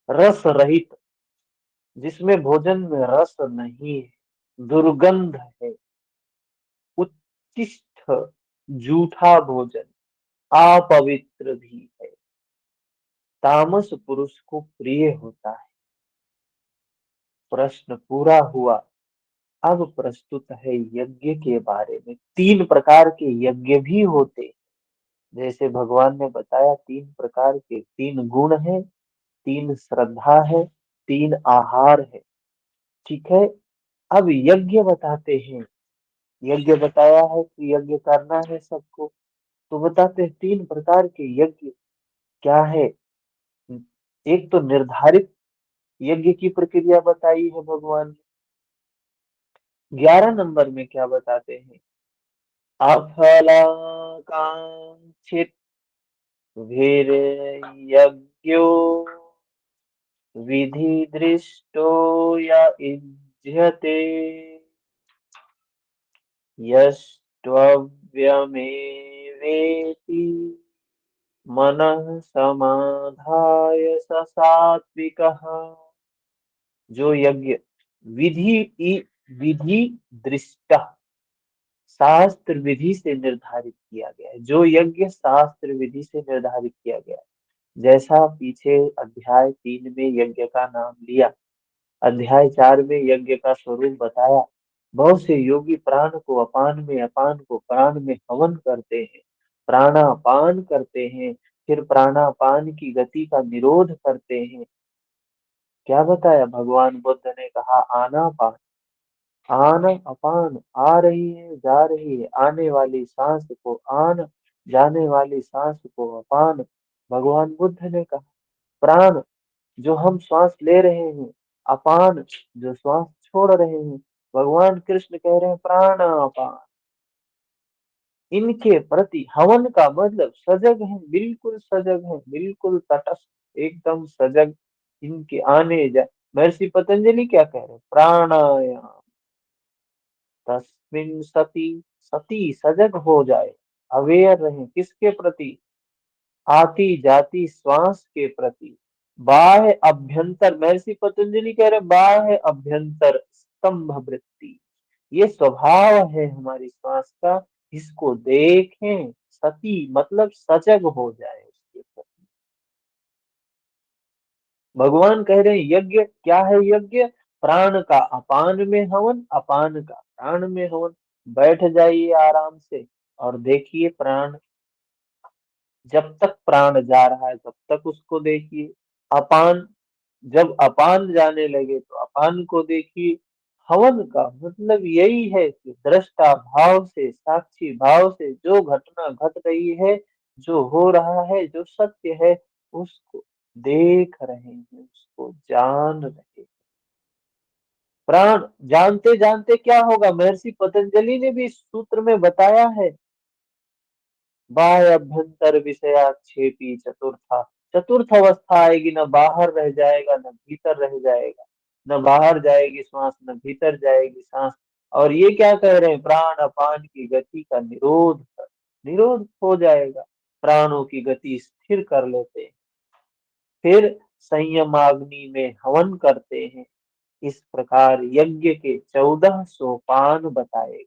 रस रहित, जिसमें भोजन में रस नहीं है, दुर्गंध है, उत्कृष्ट, जूठा भोजन, अपवित्र भी है, तामस पुरुष को प्रिय होता है। प्रश्न पूरा हुआ। अब प्रस्तुत है यज्ञ के बारे में। तीन प्रकार के यज्ञ भी होते हैं। जैसे भगवान ने बताया, तीन प्रकार के, तीन गुण है, तीन श्रद्धा है, तीन आहार है। ठीक है। अब यज्ञ बताते हैं। यज्ञ बताया है कि यज्ञ करना है सबको। तो बताते हैं 3 प्रकार के यज्ञ क्या है। एक तो निर्धारित यज्ञ की प्रक्रिया बताई है भगवान ने। 11 नंबर में क्या बताते हैं, अफलाकांक्षित यज्ञो विधि दृष्टो या युज्यते यस्त्वव्यमेवेति मनः समाधाय स सात्विकः। जो यज्ञ विधि दृष्ट शास्त्र विधि से निर्धारित किया गया है, जो यज्ञ शास्त्र विधि से निर्धारित किया गया है। जैसा पीछे अध्याय 3 में यज्ञ का नाम लिया, अध्याय 4 में यज्ञ का स्वरूप बताया। बहुत से योगी प्राण को अपान में, अपान को प्राण में हवन करते हैं, प्राणापान करते हैं, फिर प्राणापान की गति का निरोध करते हैं। क्या बताया भगवान बुद्ध ने, कहा आनापान, आन अपान, आ रही है जा रही है, आने वाली सांस को आन, जाने वाली सांस को अपान। भगवान बुद्ध ने कहा प्राण, जो हम श्वास ले रहे हैं, अपान, जो श्वास छोड़ रहे हैं। भगवान कृष्ण कह रहे हैं प्राणापान। इनके प्रति हवन का मतलब सजग है, बिल्कुल सजग है, बिल्कुल तटस्थ, एकदम सजग। इनके आने जा, महर्षि पतंजलि क्या कह रहे हैं, प्राणायाम तस्मिन सती, सती सजग हो जाए, अवेयर रहे, किसके प्रति, आती जाती श्वास के प्रति। बाह्य अभ्यंतर, महर्षि पतंजलि कह रहे बाह्य अभ्यंतर स्तंभ वृत्ति, ये स्वभाव है हमारी श्वास का, इसको देखें। सती मतलब सजग हो जाए उसके प्रति। भगवान कह रहे हैं यज्ञ क्या है, यज्ञ प्राण का अपान में हवन, अपान का प्राण में हवन। बैठ जाइए आराम से और देखिए प्राण, जब तक प्राण जा रहा है तब तक उसको देखिए। अपान, जब अपान जाने लगे तो अपान को देखिए। हवन का मतलब यही है कि दृष्टा भाव से, साक्षी भाव से जो घटना घट रही है, जो हो रहा है, जो सत्य है, उसको देख रहे हैं, उसको जान रहे हैं। प्राण जानते जानते क्या होगा, महर्षि पतंजलि ने भी इस सूत्र में बताया है, बाह्य अभ्यंतर विषयाक्षेपी चतुर्था, चतुर्थ अवस्था आएगी, न बाहर रह जाएगा न भीतर रह जाएगा, न बाहर जाएगी श्वास न भीतर जाएगी सांस। और ये क्या कह रहे हैं, प्राण अपान की गति का निरोध कर, निरोध हो जाएगा, प्राणों की गति स्थिर कर लेते हैं। फिर संयमाग्नि में हवन करते हैं। इस प्रकार यज्ञ के 14 सोपान बताए गए,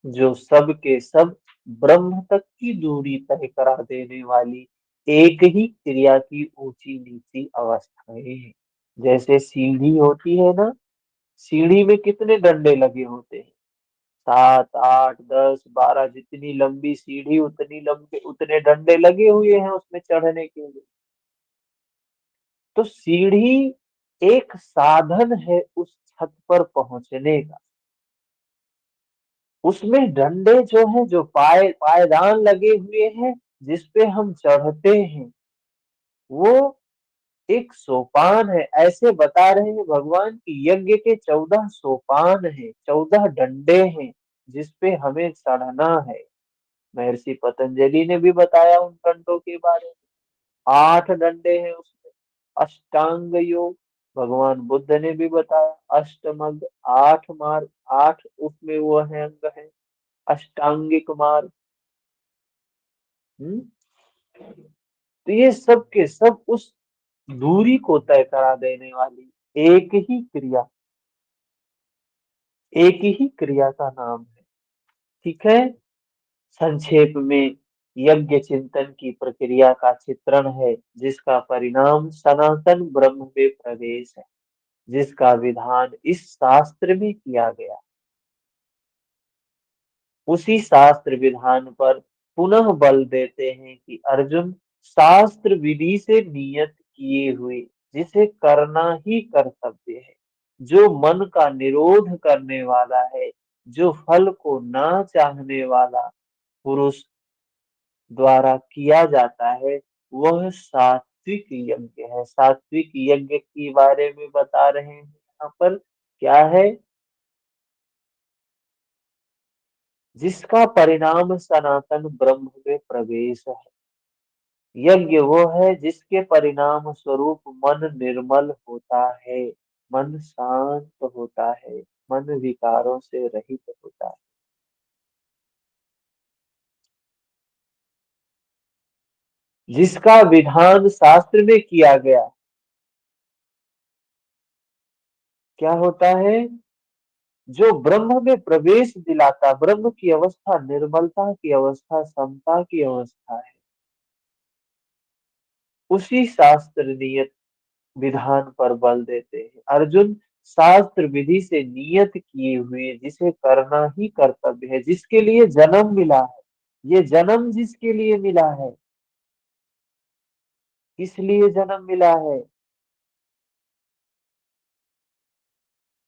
जो सब के सब ब्रह्म तक की दूरी तय करा देने वाली एक ही क्रिया की ऊंची नीची अवस्थाएं हैं। जैसे सीढ़ी होती है ना, सीढ़ी में कितने डंडे लगे होते हैं, 7 8 10 12, जितनी लंबी सीढ़ी उतनी लंबे उतने डंडे लगे हुए हैं उसमें चढ़ने के लिए। तो सीढ़ी एक साधन है उस छत पर पहुंचने का। उसमें डंडे जो है, जो पायदान लगे हुए हैं जिस पे हम चढ़ते हैं, वो एक सोपान है। ऐसे बता रहे हैं भगवान की यज्ञ के 14 सोपान है, 14 डंडे हैं जिस पे हमें चढ़ना है। महर्षि पतंजलि ने भी बताया उन डंडों के बारे में, 8 डंडे हैं उसमें। अष्टांग योग, भगवान बुद्ध ने भी बताया, अष्टमंग, 8 मार्ग, 8 उसमें वो है, अंग है, अष्टांगिक मार्ग। हम्म? तो ये सब के सब उस दूरी को तय करा देने वाली एक ही क्रिया, एक ही क्रिया का नाम है। ठीक है, संक्षेप में यज्ञ चिंतन की प्रक्रिया का चित्रण है, जिसका परिणाम सनातन ब्रह्म में प्रवेश है, जिसका विधान इस शास्त्र में किया गया। उसी शास्त्र विधान पर पुनः बल देते हैं कि अर्जुन, शास्त्र विधि से नियत किए हुए जिसे करना ही कर्तव्य है, जो मन का निरोध करने वाला है, जो फल को ना चाहने वाला पुरुष द्वारा किया जाता है वह सात्विक यज्ञ है। सात्विक यज्ञ के बारे में बता रहे हैं यहाँ पर। क्या है? जिसका परिणाम सनातन ब्रह्म में प्रवेश है। यज्ञ वो है जिसके परिणाम स्वरूप मन निर्मल होता है, मन शांत होता है, मन विकारों से रहित होता है। जिसका विधान शास्त्र में किया गया। क्या होता है? जो ब्रह्म में प्रवेश दिलाता, ब्रह्म की अवस्था निर्मलता की अवस्था, समता की अवस्था है। उसी शास्त्र नियत विधान पर बल देते हैं अर्जुन। शास्त्र विधि से नियत किए हुए जिसे करना ही कर्तव्य है, जिसके लिए जन्म मिला है। ये जन्म जिसके लिए मिला है, किस लिए जन्म मिला है?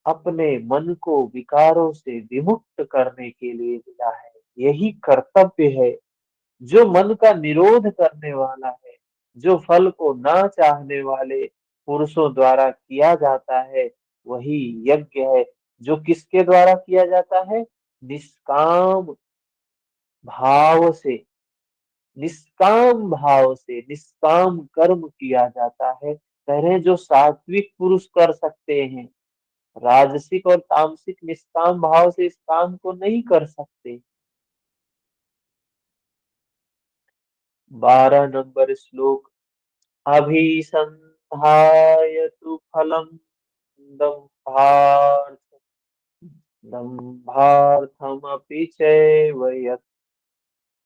अपने मन को विकारों से विमुक्त करने के लिए मिला है। यही कर्तव्य है जो मन का निरोध करने वाला है, जो फल को ना चाहने वाले पुरुषों द्वारा किया जाता है। वही यज्ञ है जो किसके द्वारा किया जाता है? निष्काम भाव से, निष्काम भाव से निष्काम कर्म किया जाता है। कह रहे हैं जो सात्विक पुरुष कर सकते हैं, राजसिक और तामसिक निष्काम भाव से इस काम को नहीं कर सकते। 12 नंबर श्लोक। अभिसंधाय तु फलम् दम्भार्थ दम्भार्थमपि चैव यत्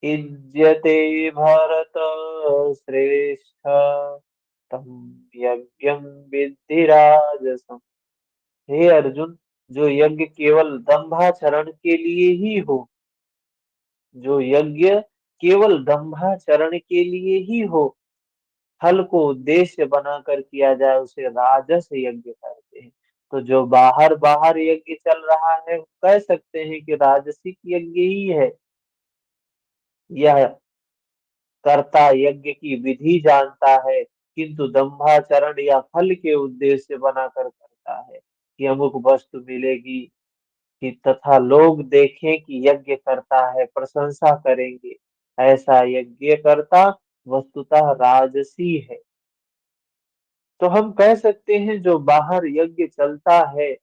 युज्यते भरत श्रेष्ठ तं यज्ञं विद्धि राजसम्। हे अर्जुन, जो यज्ञ केवल दंभाचरण के लिए ही हो, जो यज्ञ केवल दंभाचरण के लिए ही हो, फल को उद्देश्य बनाकर किया जाए, उसे राजस यज्ञ कहते हैं। तो जो बाहर बाहर यज्ञ चल रहा है कह सकते हैं कि राजसिक यज्ञ ही है। यह कर्ता यज्ञ की विधि जानता है किंतु दंभाचरण या फल के उद्देश्य बनाकर करता है कि अमुक वस्तु मिलेगी, कि तथा लोग देखें कि यज्ञ करता है, प्रशंसा करेंगे। ऐसा यज्ञ करता वस्तुतः राजसी है। तो हम कह सकते हैं जो बाहर यज्ञ चलता है,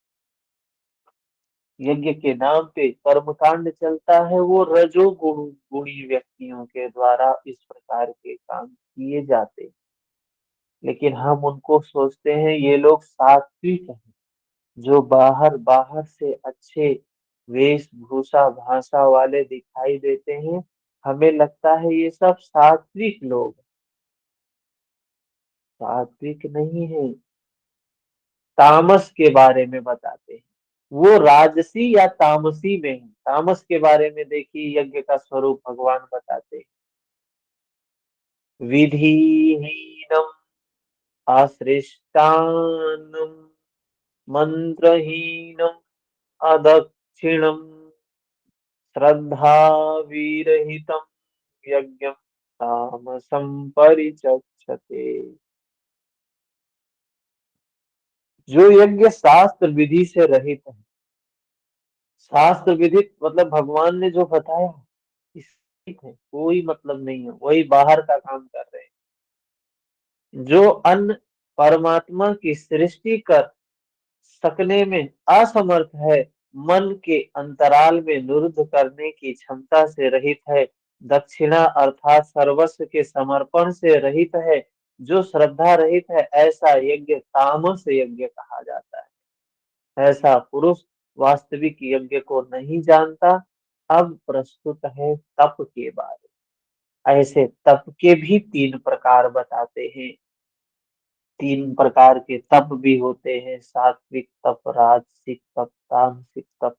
यज्ञ के नाम पे कर्मकांड चलता है, वो रजोगुण गुणी व्यक्तियों के द्वारा इस प्रकार के काम किए जाते हैं। लेकिन हम उनको सोचते हैं ये लोग सात्विक हैं, जो बाहर बाहर से अच्छे वेशभूषा भाषा वाले दिखाई देते हैं। हमें लगता है ये सब सात्विक लोग। सात्विक नहीं है। तामस के बारे में बताते हैं, वो राजसी या तामसी में है। तामस के बारे में देखिए यज्ञ का स्वरूप भगवान बताते हैं। विधिहीनम अश्रिष्टान्नम मंत्रहीनम अदक्षिणम श्रद्धा विरहितम यज्ञम तामसम परिचक्षते। जो यज्ञ शास्त्र विधि से रहित है, शास्त्र विधित मतलब भगवान ने जो बताया इस ठीक है, कोई मतलब नहीं है, वही बाहर का काम कर रहे हैं। जो अन्न परमात्मा की सृष्टि कर सकने में असमर्थ है, मन के अंतराल में निरुद्ध करने की क्षमता से रहित है, दक्षिणा अर्थात सर्वस्व के समर्पण से रहित है, जो श्रद्धा रहित है, ऐसा यज्ञ तामस यज्ञ कहा जाता है। ऐसा पुरुष वास्तविक यज्ञ को नहीं जानता। अब प्रस्तुत है तप के बारे। ऐसे तप के भी 3 प्रकार बताते हैं। 3 प्रकार के तप भी होते हैं, सात्विक तप, राजसिक तप, तामसिक तप।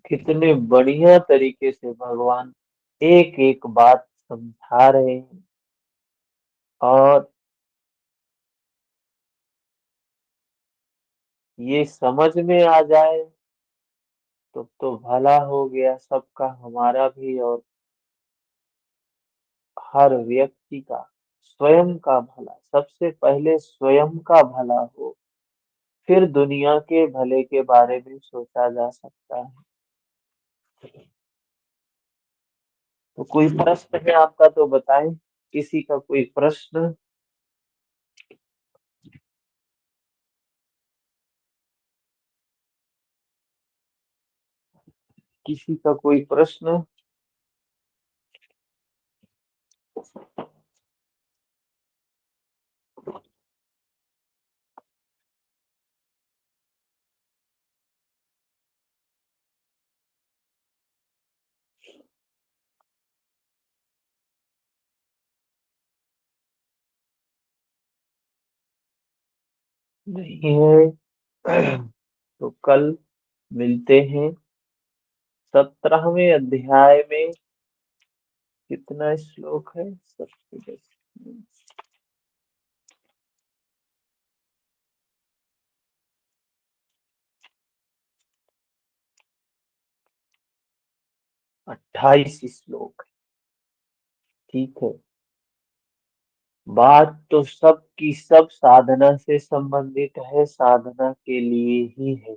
कितने बढ़िया तरीके से भगवान एक एक बात समझा रहे हैं। और ये समझ में आ जाए तो भला हो गया सबका, हमारा भी और हर व्यक्ति का स्वयं का भला, सबसे पहले स्वयं का भला हो, फिर दुनिया के भले के बारे में सोचा जा सकता है। तो कोई प्रश्न है आपका तो बताएं, किसी का कोई प्रश्न? किसी का कोई प्रश्न? नहीं है। तो कल मिलते हैं 17वें अध्याय में। कितना श्लोक है? 28 श्लोक। ठीक है। बात तो सब की सब साधना से संबंधित है, साधना के लिए ही है।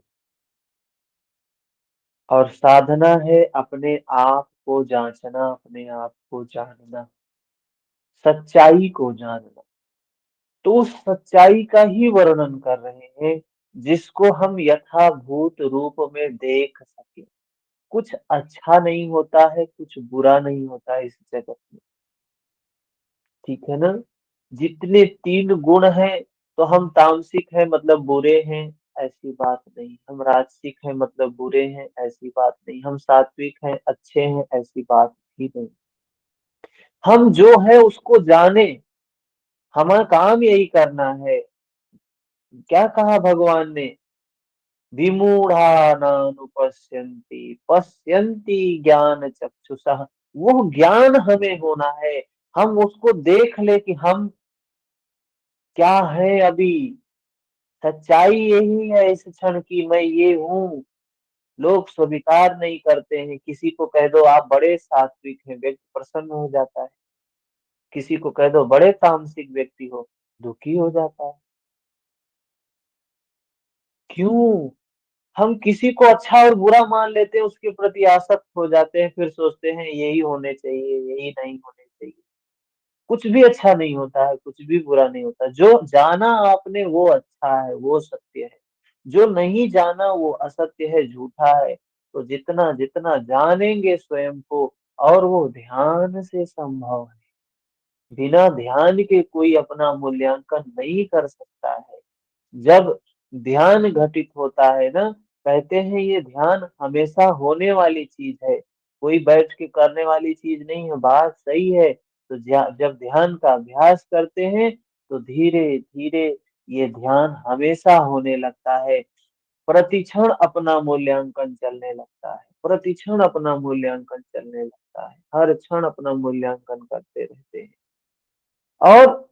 और साधना है अपने आप को जांचना, अपने आप को जानना, सच्चाई को जानना। तो उस सच्चाई का ही वर्णन कर रहे हैं, जिसको हम यथाभूत रूप में देख सके। कुछ अच्छा नहीं होता है, कुछ बुरा नहीं होता है इस जगत में। ठीक है ना? जितने 3 गुण हैं, तो हम तामसिक है मतलब बुरे हैं, ऐसी बात नहीं। हम राजसिक है मतलब बुरे हैं, ऐसी बात नहीं। हम सात्विक हैं, अच्छे हैं, ऐसी बात ही नहीं। हम जो है उसको जाने, हमारा काम यही करना है। क्या कहा भगवान ने? विमूढ़ा नानुपश्यन्ति पश्यन्ति ज्ञान चक्षुषः। वो ज्ञान हमें होना है। हम उसको देख ले कि हम क्या है अभी। सच्चाई यही है इस क्षण की, मैं ये हूँ। लोग स्वीकार नहीं करते हैं। किसी को कह दो आप बड़े सात्विक हैं, व्यक्ति प्रसन्न हो जाता है। किसी को कह दो बड़े तामसिक व्यक्ति हो, दुखी हो जाता है। क्यों? हम किसी को अच्छा और बुरा मान लेते हैं, उसके प्रति आसक्त हो जाते हैं, फिर सोचते हैं यही होने चाहिए, यही नहीं होने चाहिए। कुछ भी अच्छा नहीं होता है, कुछ भी बुरा नहीं होता। जो जाना आपने वो अच्छा है, वो सत्य है। जो नहीं जाना वो असत्य है, झूठा है। तो जितना जितना जानेंगे स्वयं को, और वो ध्यान से संभव है। बिना ध्यान के कोई अपना मूल्यांकन नहीं कर सकता है। जब ध्यान घटित होता है ना, कहते हैं ये ध्यान हमेशा होने वाली चीज है, कोई बैठ के करने वाली चीज नहीं है। बात सही है। तो जब ध्यान का अभ्यास करते हैं, तो धीरे धीरे ये ध्यान हमेशा होने लगता है। प्रतिक्षण अपना मूल्यांकन चलने लगता है, प्रतिक्षण अपना मूल्यांकन चलने लगता है। हर क्षण अपना मूल्यांकन करते रहते हैं। और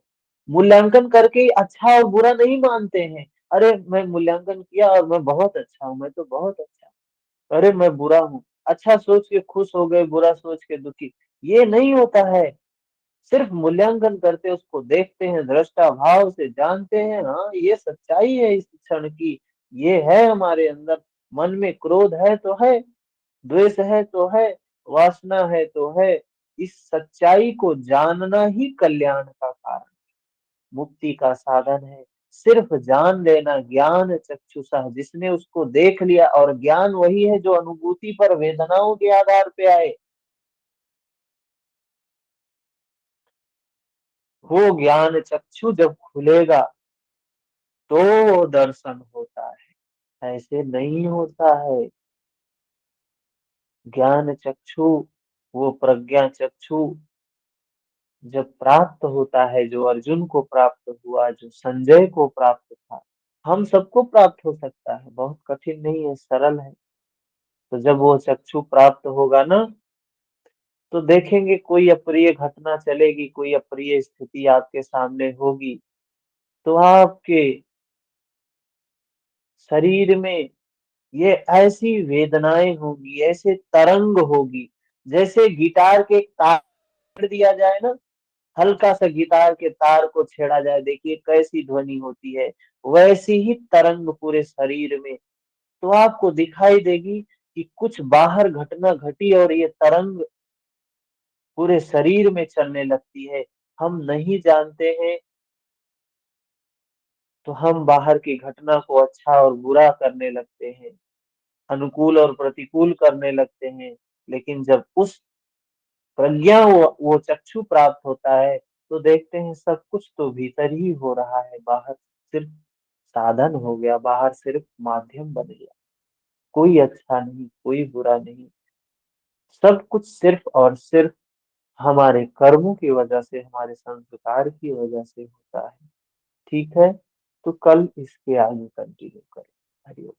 मूल्यांकन करके अच्छा और बुरा नहीं मानते हैं। अरे मैं मूल्यांकन किया और मैं बहुत अच्छा हूँ, मैं तो बहुत अच्छा हूँ। अरे मैं बुरा हूँ, अच्छा सोच के खुश हो गए, बुरा सोच के दुखी। ये नहीं होता है। सिर्फ मूल्यांकन करते, उसको देखते हैं, दृष्टा भाव से जानते हैं, हाँ ये सच्चाई है इस क्षण की। ये है हमारे अंदर। मन में क्रोध है तो है, द्वेष है तो है, वासना है तो है। इस सच्चाई को जानना ही कल्याण का कारण, मुक्ति का साधन है। सिर्फ जान लेना, ज्ञान चक्षुषा, जिसने उसको देख लिया। और ज्ञान वही है जो अनुभूति पर वेदनाओं के आधार पे आए। वो ज्ञान चक्षु जब खुलेगा, तो दर्शन होता है, ऐसे नहीं होता है। ज्ञान चक्षु, वो प्रज्ञा चक्षु जब प्राप्त होता है, जो अर्जुन को प्राप्त हुआ, जो संजय को प्राप्त था, हम सबको प्राप्त हो सकता है। बहुत कठिन नहीं है, सरल है। तो जब वो चक्षु प्राप्त होगा ना, तो देखेंगे कोई अप्रिय घटना चलेगी, कोई अप्रिय स्थिति आपके सामने होगी, तो आपके शरीर में ये ऐसी वेदनाएं होंगी, ऐसे तरंग होगी, जैसे गिटार के एक तार दिया जाए ना, हल्का सा गिटार के तार को छेड़ा जाए, देखिए कैसी ध्वनि होती है। वैसी ही तरंग पूरे शरीर में, तो आपको दिखाई देगी कि कुछ बाहर घटना घटी और ये तरंग पूरे शरीर में चलने लगती है। हम नहीं जानते हैं, तो हम बाहर की घटना को अच्छा और बुरा करने लगते हैं, अनुकूल और प्रतिकूल करने लगते हैं। लेकिन जब उस प्रज्ञा वो चक्षु प्राप्त होता है, तो देखते हैं सब कुछ तो भीतर ही हो रहा है, बाहर सिर्फ साधन हो गया, बाहर सिर्फ माध्यम बन गया। कोई अच्छा नहीं, कोई बुरा नहीं, सब कुछ सिर्फ और सिर्फ हमारे कर्मों की वजह से, हमारे संस्कार की वजह से होता है। ठीक है, तो कल इसके आगे कंटिन्यू करें। हरिओम।